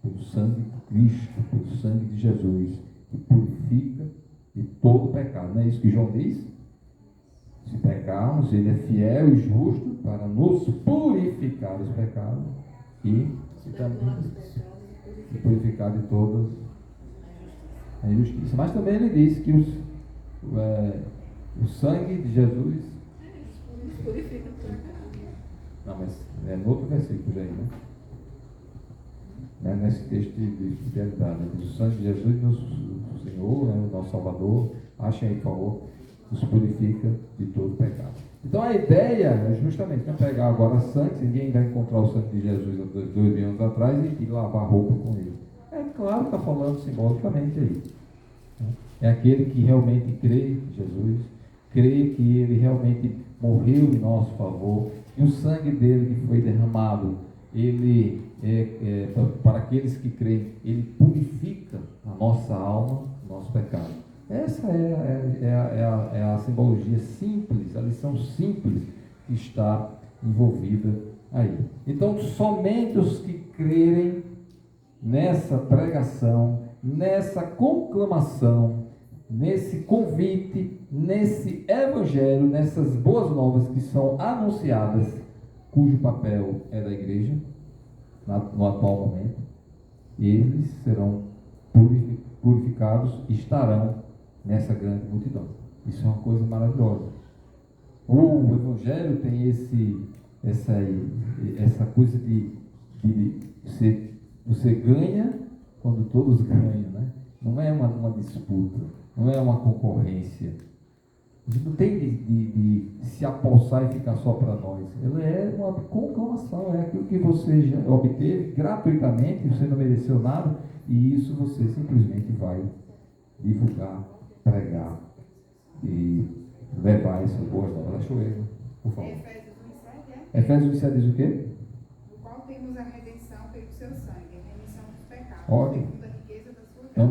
pelo sangue de Cristo, pelo sangue de Jesus, que purifica de todo pecado. Não é isso que João diz? Se pecarmos, ele é fiel e justo para nos purificar dos pecados e se purificar de todas a injustiça. Mas também ele diz que o sangue de Jesus Nos purifica do pecado. Não, mas é no outro versículo aí, né? Nesse texto de fidelidade, o sangue de Jesus, nosso Senhor, né, o nosso Salvador, achem aí, por favor, nos purifica de todo pecado. Então a ideia é justamente não pegar agora sangue, ninguém vai encontrar o sangue de Jesus há 2000 anos atrás e lavar roupa com ele. É claro que está falando simbolicamente aí. É aquele que realmente crê em Jesus, crê que ele realmente morreu em nosso favor, e o sangue dele que foi derramado, ele para aqueles que creem, ele purifica a nossa alma, o nosso pecado. Essa é a simbologia simples, a lição simples que está envolvida aí. Então, somente os que crerem nessa pregação, nessa conclamação, nesse convite, nesse evangelho, nessas boas novas que são anunciadas, cujo papel é da igreja, no atual momento, eles serão purificados e estarão nessa grande multidão. Isso é uma coisa maravilhosa. O evangelho tem essa coisa de você ganha quando todos ganham, né? Não é uma disputa, não é uma concorrência. Não tem de se apossar e ficar só para nós. Ela é uma conclamação, é aquilo que você já obteve gratuitamente, você não mereceu nada, e isso você simplesmente vai divulgar, pregar e levar essas boas novas. Deixa eu ver, por favor. Efésios 1:7, é? Efésios 1:7 diz o quê? No qual temos a redenção pelo seu sangue, a remissão dos pecados, Ótimo. segundo a riqueza da sua graça.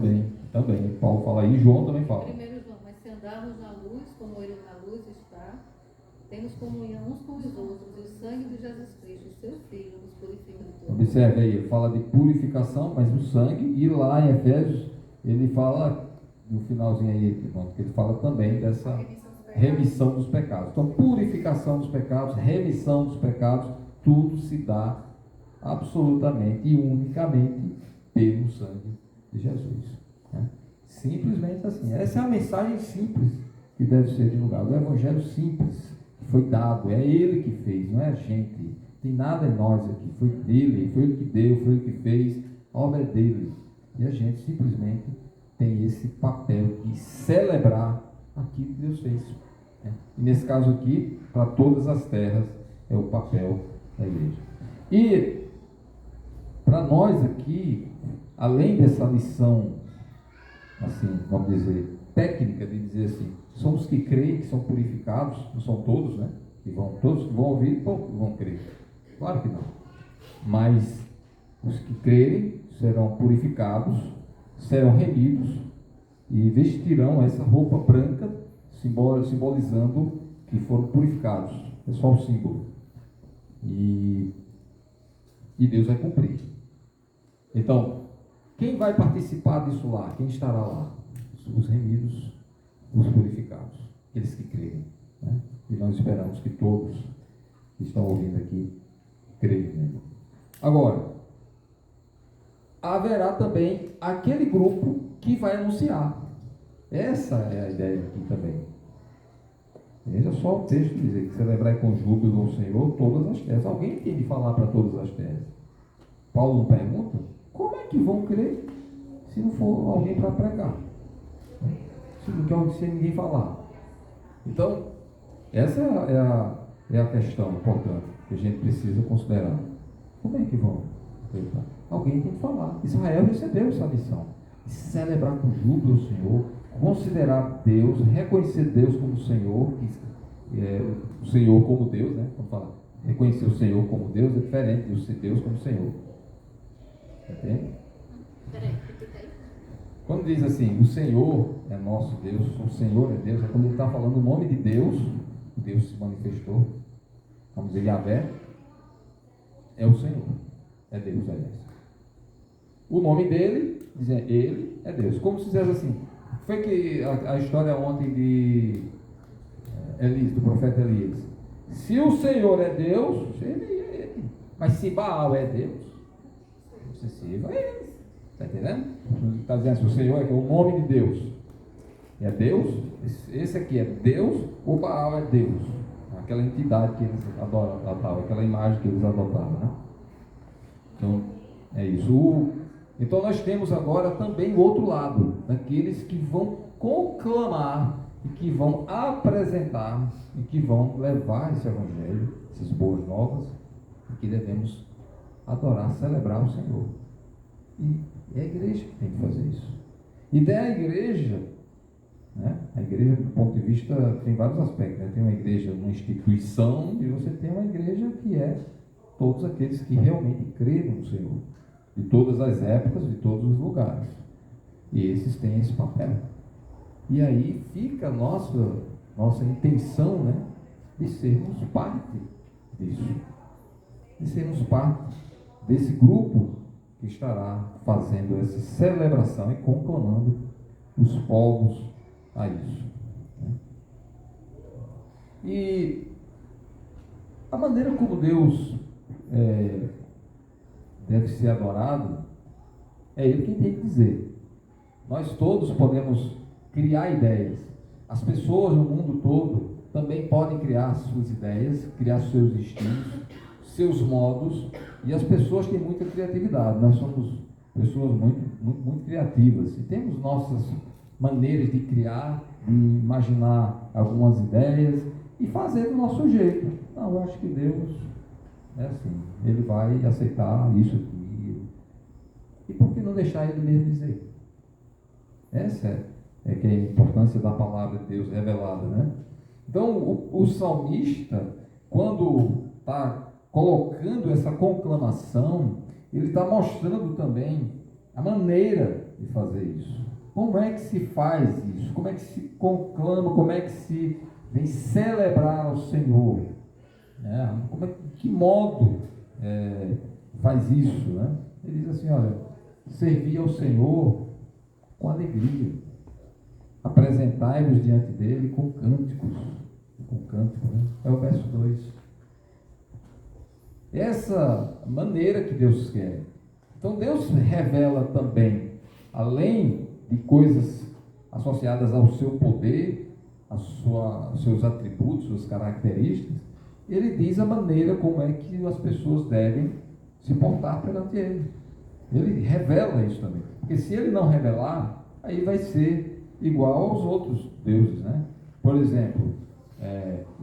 Também. Paulo fala aí, João também fala. Primeiro João, mas se andarmos na luz, como ele na luz está, temos comunhão uns com os outros, e o sangue de Jesus Cristo, seu Filho, nos purifica de todo. Observe aí, ele fala de purificação, mas o sangue, e lá em Efésios, ele fala, no finalzinho aí, que ele fala também dessa remissão dos pecados. Então, purificação dos pecados, remissão dos pecados, tudo se dá absolutamente e unicamente pelo sangue de Jesus. Né? Simplesmente assim. Essa é a mensagem simples que deve ser divulgada. O evangelho simples, foi dado, é Ele que fez, não é a gente. Tem nada em nós aqui, foi dele, foi Ele que deu, foi Ele que fez, a obra é dele. E a gente simplesmente tem esse papel de celebrar aquilo que Deus fez. Né? E nesse caso aqui, para todas as terras, é o papel da igreja. E para nós aqui, além dessa lição, assim, vamos dizer, técnica de dizer assim, somos que creem que são purificados, não são todos, né? Todos que vão ouvir, vão crer. Claro que não. Mas os que crerem serão purificados, serão remidos e vestirão essa roupa branca, simbolizando que foram purificados. É só um símbolo. E Deus vai cumprir. Então, quem vai participar disso lá? Quem estará lá? Os remidos, os purificados, aqueles que creem. Né? E nós esperamos que todos que estão ouvindo aqui creiam nele. Agora, haverá também aquele grupo que vai anunciar. Essa é a ideia aqui também. Veja só o texto dizer que celebrai com júbilo ao Senhor todas as terras. Alguém tem de falar para todas as terras. Paulo não pergunta, como é que vão crer se não for alguém para pregar? Se não quer sem ninguém falar. Então, essa é a questão importante que a gente precisa considerar. Como é que vão acreditar? Alguém tem que falar. Israel recebeu essa missão. Celebrar com júbilo o Senhor, considerar Deus, reconhecer Deus como Senhor, o Senhor como Deus, né? Vamos falar. Reconhecer o Senhor como Deus é diferente de Deus como Senhor. Entende? Peraí, repita aí. Quando diz assim, o Senhor é nosso Deus, o Senhor é Deus, é quando ele está falando o nome de Deus, Deus se manifestou. Vamos dizer, Yahvé é o Senhor, é Deus, aliás. O nome dele, dizem, ele é Deus. Como se dissesse assim, foi que a história ontem de Elias, do profeta Elias. Se o Senhor é Deus, ele é ele. Mas se Baal é Deus, você sirva a ele. Está entendendo? Está dizendo assim, o Senhor é o nome de Deus. É Deus? Esse aqui é Deus ou Baal é Deus? Aquela entidade que eles adotavam, aquela imagem que eles adotavam, né? Então, é isso. Então nós temos agora também o outro lado, daqueles que vão conclamar e que vão apresentar e que vão levar esse evangelho, essas boas novas, e que devemos adorar, celebrar o Senhor. E é a igreja que tem que fazer isso. E daí a igreja, né? A igreja, do ponto de vista, tem vários aspectos, né? Tem uma igreja, uma instituição, e você tem uma igreja que é todos aqueles que realmente creram no Senhor, de todas as épocas, de todos os lugares. E esses têm esse papel. E aí fica a nossa intenção, né, de sermos parte disso, de sermos parte desse grupo que estará fazendo essa celebração e conclamando os povos a isso. Né? E a maneira como Deus deve ser adorado, é Ele quem tem que dizer. Nós todos podemos criar ideias. As pessoas no mundo todo também podem criar suas ideias, criar seus estilos, seus modos, e as pessoas têm muita criatividade. Nós somos pessoas muito criativas e temos nossas maneiras de criar, de imaginar algumas ideias e fazer do nosso jeito. Não, eu acho que Deus é assim, Ele vai aceitar isso aqui. E por que não deixar Ele mesmo dizer? Essa é que é a importância da palavra de Deus revelada, né? Então, o salmista, quando está colocando essa conclamação, ele está mostrando também a maneira de fazer isso. Como é que se faz isso? Como é que se conclama? Como é que se vem celebrar ao Senhor? Que modo faz isso? Né? Ele diz assim, olha, servir ao Senhor com alegria. Apresentai-vos diante dele com cânticos. Com cântico, né? É o verso 2. Essa maneira que Deus quer. Então Deus revela também, além de coisas associadas ao seu poder, seus atributos, suas características, ele diz a maneira como é que as pessoas devem se portar perante ele. Ele revela isso também. Porque se ele não revelar, aí vai ser igual aos outros deuses, né? Por exemplo,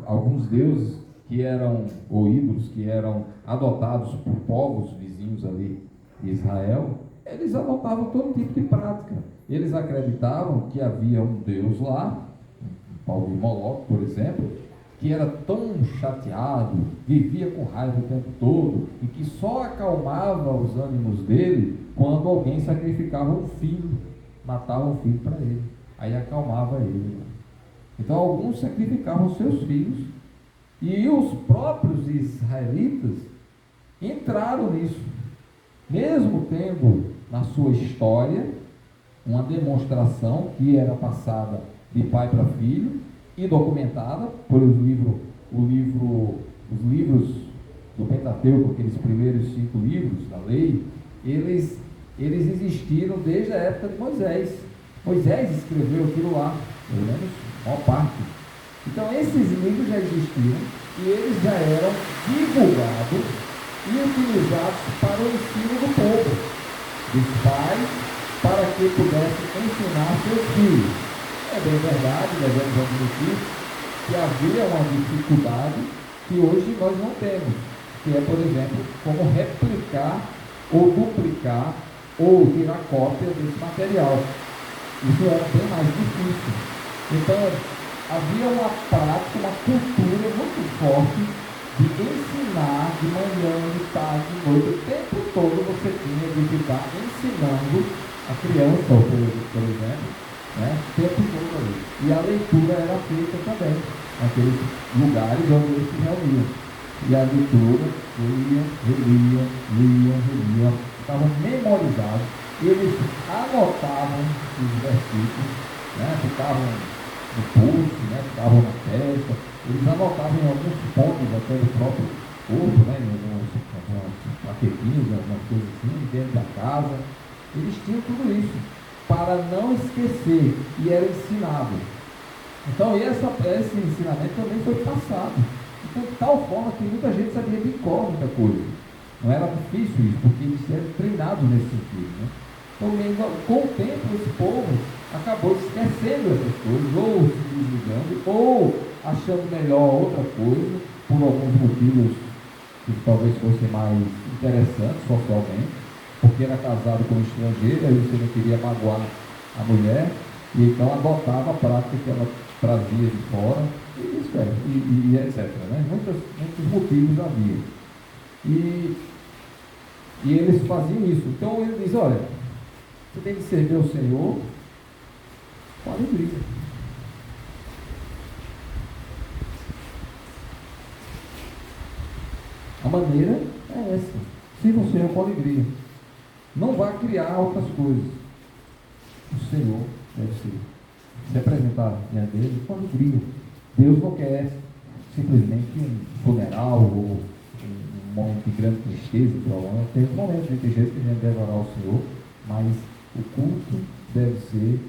alguns deuses que eram, ou ídolos que eram adotados por povos vizinhos ali de Israel, eles adotavam todo tipo de prática. Eles acreditavam que havia um Deus lá, o pau de Moloque, por exemplo, que era tão chateado, vivia com raiva o tempo todo, e que só acalmava os ânimos dele quando alguém sacrificava um filho, matava um filho para ele, aí acalmava ele. Então alguns sacrificavam seus filhos, e os próprios israelitas entraram nisso, mesmo tendo na sua história uma demonstração que era passada de pai para filho e documentada por os livros do Pentateuco, aqueles primeiros 5 livros da lei. Eles existiram desde a época de Moisés. Moisés escreveu aquilo lá, pelo menos a maior parte. Então esses livros já existiam e eles já eram divulgados e utilizados para o ensino do povo, dos pais, para que pudessem ensinar seus filhos. É bem verdade, devemos admitir que havia uma dificuldade que hoje nós não temos, que é, por exemplo, como replicar ou duplicar ou tirar cópia desse material. Isso era bem mais difícil. Então, havia uma prática, uma cultura muito forte de ensinar de manhã, de tarde, de noite, o tempo todo você tinha de ficar ensinando a criança, por exemplo, né, o tempo todo ali. E a leitura era feita também, naqueles lugares onde eles se reuniam. E a leitura, relia, estavam memorizados, eles anotavam os versículos, né, ficavam no pulso, né, ficavam na testa, eles anotavam em alguns pontos até do próprio corpo, né, em algumas plaquetinhas, algumas coisas assim, dentro da casa. Eles tinham tudo isso para não esquecer, e era ensinado. Então esse ensinamento também foi passado. Então, de tal forma que muita gente sabia de cor muita coisa. Não era difícil isso, porque eles eram treinados nesse sentido, né? Então, com o tempo, esse povo acabou esquecendo essas coisas, ou se desligando, ou achando melhor outra coisa, por alguns motivos que talvez fossem mais interessantes socialmente, porque era casado com um estrangeiro, aí você não queria magoar a mulher, e então adotava a prática que ela trazia de fora, e etc. Né? Muitos motivos havia. E eles faziam isso. Então ele diz, olha, você tem que servir ao Senhor com alegria. A maneira é essa. Sirva o Senhor com alegria. Não vá criar outras coisas. O Senhor deve se apresentar diante dele com alegria. Deus não quer simplesmente um funeral ou um momento de grande tristeza, problema. Tem um momento de tristeza que a gente deve orar ao Senhor, mas o culto deve ser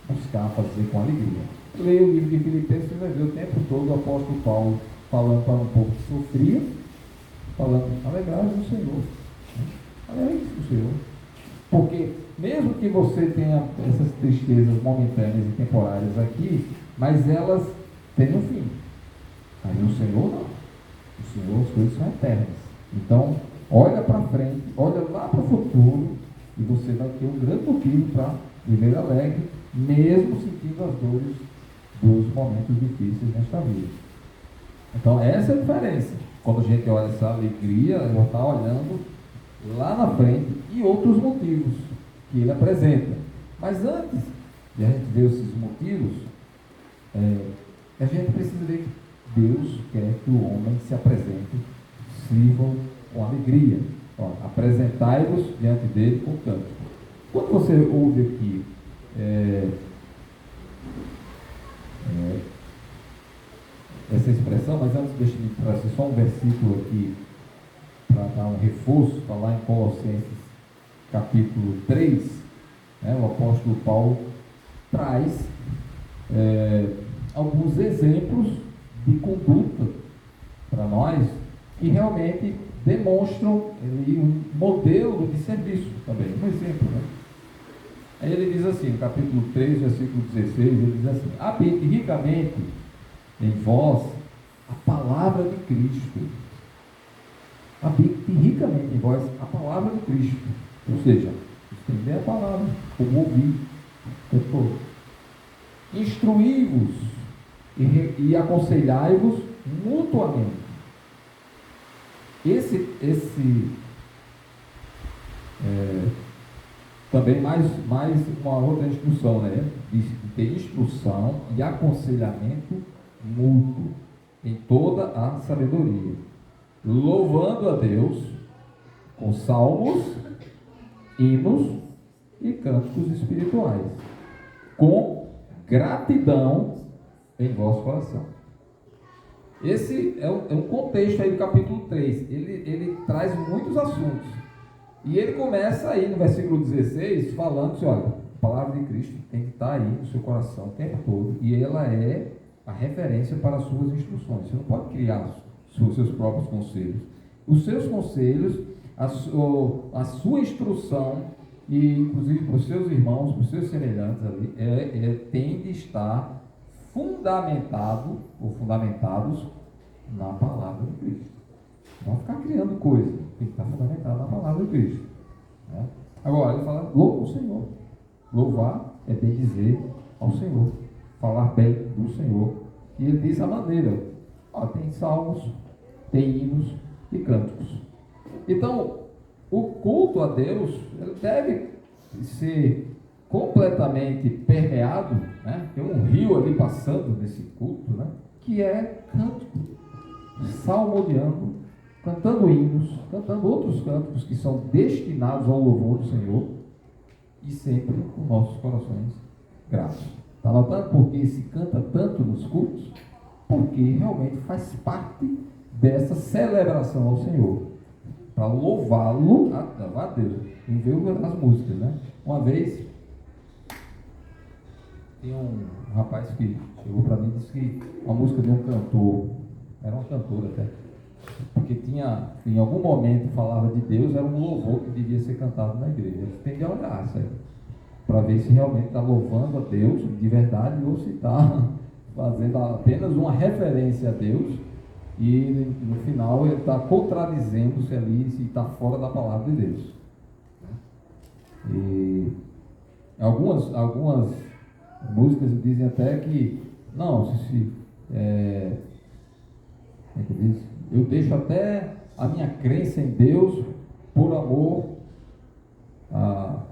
buscar fazer com alegria. Leia o livro de Filipenses, você vai ver o tempo todo o apóstolo Paulo falando para um povo que sofria, falando, alegrai-vos no Senhor. Alegrai-vos no Senhor. Porque mesmo que você tenha essas tristezas momentâneas e temporárias aqui, mas elas têm um fim. Mas o Senhor não. O Senhor, as coisas são eternas. Então, olha para frente, olha lá para o futuro, e você vai ter um grande motivo para viver alegre, mesmo sentindo as dores dos momentos difíceis nesta vida. Então, essa é a diferença. Quando a gente olha essa alegria, ela está olhando lá na frente e outros motivos que ele apresenta. Mas antes de a gente ver esses motivos, a gente precisa ver que Deus quer que o homem se apresente, sirvam com alegria. Apresentai-vos diante dele com cântico. Quando você ouve aqui essa expressão, mas antes deixe-me trazer só um versículo aqui para dar um reforço, está lá em Colossenses capítulo 3, o apóstolo Paulo traz alguns exemplos de conduta para nós que realmente demonstram um modelo de serviço também, um exemplo, né? Aí ele diz assim, no capítulo 3, versículo 16, ele diz assim: habite ricamente em vós a palavra de Cristo. Habite ricamente em vós a palavra de Cristo. Ou seja, estender a palavra, como ouvir o tempo todo. Instruí-vos e aconselhai-vos mutuamente. Também mais uma outra instrução, né? De ter instrução e aconselhamento mútuo em toda a sabedoria, louvando a Deus com salmos, hinos e cânticos espirituais, com gratidão em vosso coração. Esse é um contexto aí do capítulo 3. Ele traz muitos assuntos. E ele começa aí no versículo 16 falando assim: olha, a palavra de Cristo tem que estar aí no seu coração o tempo todo. E ela é a referência para as suas instruções. Você não pode criar os seus próprios conselhos. Os seus conselhos, a sua instrução, e inclusive para os seus irmãos, para os seus semelhantes ali, tem de estar fundamentado ou fundamentados na palavra de Cristo. Não ficar criando coisa, tem que estar fundamentado na palavra de Cristo, né? Agora ele fala: louva o Senhor. Louvar é bem dizer ao Senhor, falar bem do Senhor. E ele diz a maneira: tem salmos, tem hinos e cânticos. Então o culto a Deus, ele deve ser completamente permeado, né? Tem um rio ali passando nesse culto, né? Que é cântico, salmodiando, cantando hinos, cantando outros cânticos que são destinados ao louvor do Senhor, e sempre com nossos corações gratos. Está notando por que se canta tanto nos cultos? Porque realmente faz parte dessa celebração ao Senhor, para louvá-lo, a Deus, em ver as músicas, né? Uma vez tinha um rapaz que chegou para mim e disse que uma música de um cantor, era uma cantora até, porque tinha, em algum momento falava de Deus, era um louvor que devia ser cantado na igreja. Você tem que olhar isso aí, para ver se realmente está louvando a Deus de verdade ou se está fazendo apenas uma referência a Deus e no final ele está contradizendo-se ali, se está fora da palavra de Deus. E algumas músicas dizem até que não, eu deixo até a minha crença em Deus por amor a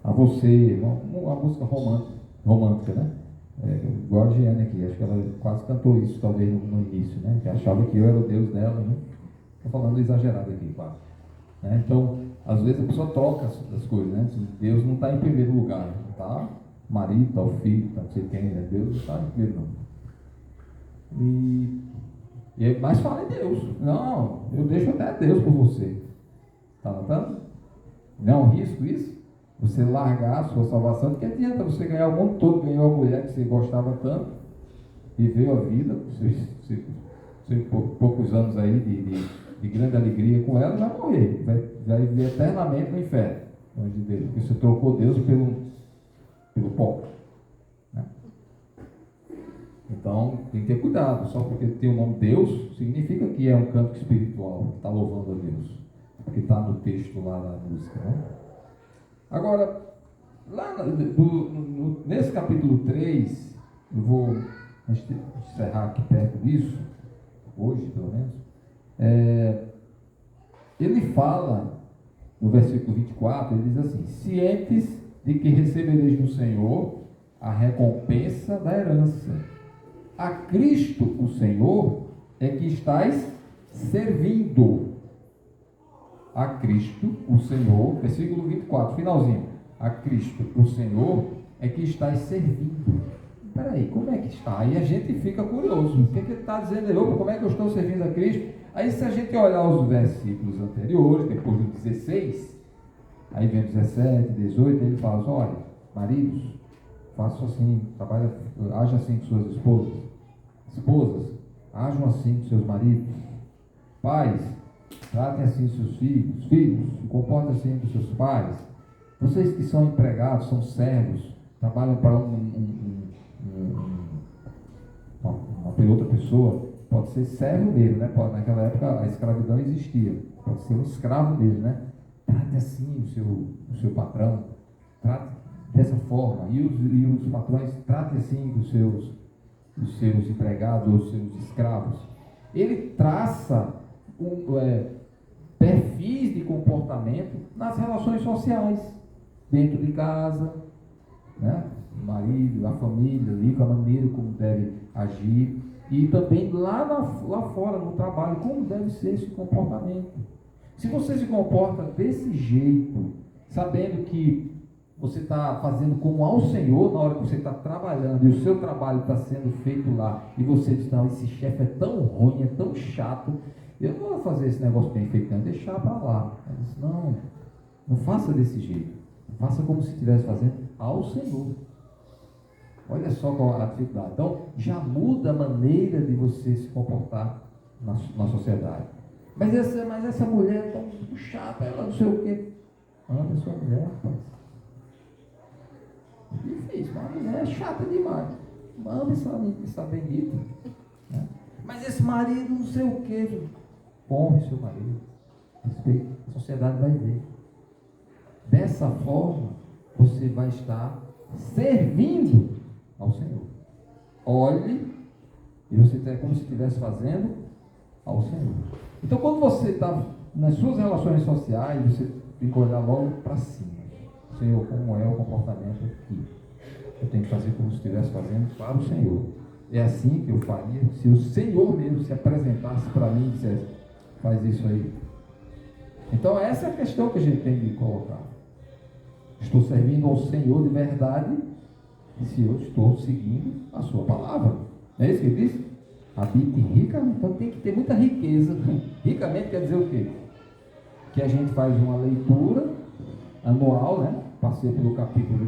você. Uma música romântica, né? Igual a Giane aqui, acho que ela quase cantou isso talvez no início, né? Que achava que eu era o Deus dela, né? Estou falando exagerado aqui, claro. Né? Então, às vezes a pessoa troca as coisas, né? Deus não está em primeiro lugar, não está o marido, está o filho, está não sei quem, né? Deus não está em primeiro, não. Mas fala em Deus. Não, eu deixo até Deus por você. Está notando? Não é um risco isso? Você largar a sua salvação, porque adianta você ganhar o mundo todo, ganhou a mulher que você gostava tanto, viveu a vida, poucos anos aí de grande alegria com ela, vai morrer, vai viver eternamente no inferno, longe de Deus, porque você trocou Deus pelo pó, né? Então tem que ter cuidado. Só porque tem o nome Deus significa que é um canto espiritual, que está louvando a Deus, porque está no texto lá da música, né? Agora, lá nesse capítulo 3, eu vou encerrar aqui perto disso, hoje pelo menos, ele fala, no versículo 24, ele diz assim: cientes de que recebereis do Senhor a recompensa da herança. A Cristo, o Senhor, é que estáis servindo. A Cristo, o Senhor, versículo 24, finalzinho. A Cristo, o Senhor, é que estáis servindo. Espera aí, como é que está? Aí a gente fica curioso. O que ele está dizendo aí? Como é que eu estou servindo a Cristo? Aí se a gente olhar os versículos anteriores, depois do 16, aí vem 17, 18, ele fala assim: olha, maridos, façam assim, ajam assim com suas esposas. Esposas, ajam assim com seus maridos. Pais, tratem assim seus filhos. Filhos, se comportem assim com seus pais. Vocês que são empregados, são servos, trabalham para uma outra pessoa, pode ser servo mesmo, né? Naquela época a escravidão existia, pode ser um escravo mesmo, né? Trate assim o seu patrão, trate dessa forma, e os patrões tratem assim os seus empregados, os seus escravos. Ele traça perfis de comportamento nas relações sociais, dentro de casa, né? O marido, a família, ali, com a maneira como deve agir, e também lá fora, no trabalho, como deve ser esse comportamento. Se você se comporta desse jeito, sabendo que você está fazendo como ao Senhor, na hora que você está trabalhando, e o seu trabalho está sendo feito lá, e você diz, não, esse chefe é tão ruim, é tão chato, eu não vou fazer esse negócio bem feito, não, deixar para lá. Eu disse, não faça desse jeito, faça como se estivesse fazendo ao Senhor. Olha só qual a dificuldade. Então, já muda a maneira de você se comportar na sociedade. Mas essa mulher é tão chata, ela não sei o quê. Ame a sua mulher, rapaz. Difícil, mas a mulher é chata demais. Ame essa bendita. Né? Mas esse marido não sei o quê. Honre seu marido. Respeite. A sociedade vai ver. Dessa forma, você vai estar servindo ao Senhor. Olhe, e você é como se estivesse fazendo ao Senhor. Então, quando você está nas suas relações sociais, você tem que olhar logo para cima. Senhor, como é o comportamento aqui? Eu tenho que fazer como se estivesse fazendo para o Senhor. É assim que eu faria se o Senhor mesmo se apresentasse para mim e dissesse, faz isso aí. Então, essa é a questão que a gente tem de colocar. Estou servindo ao Senhor de verdade, e se eu estou seguindo a sua palavra. Não é isso que ele disse? Habite ricamente. Então tem que ter muita riqueza. Ricamente quer dizer o quê? Que a gente faz uma leitura anual, né? Passei pelo capítulo de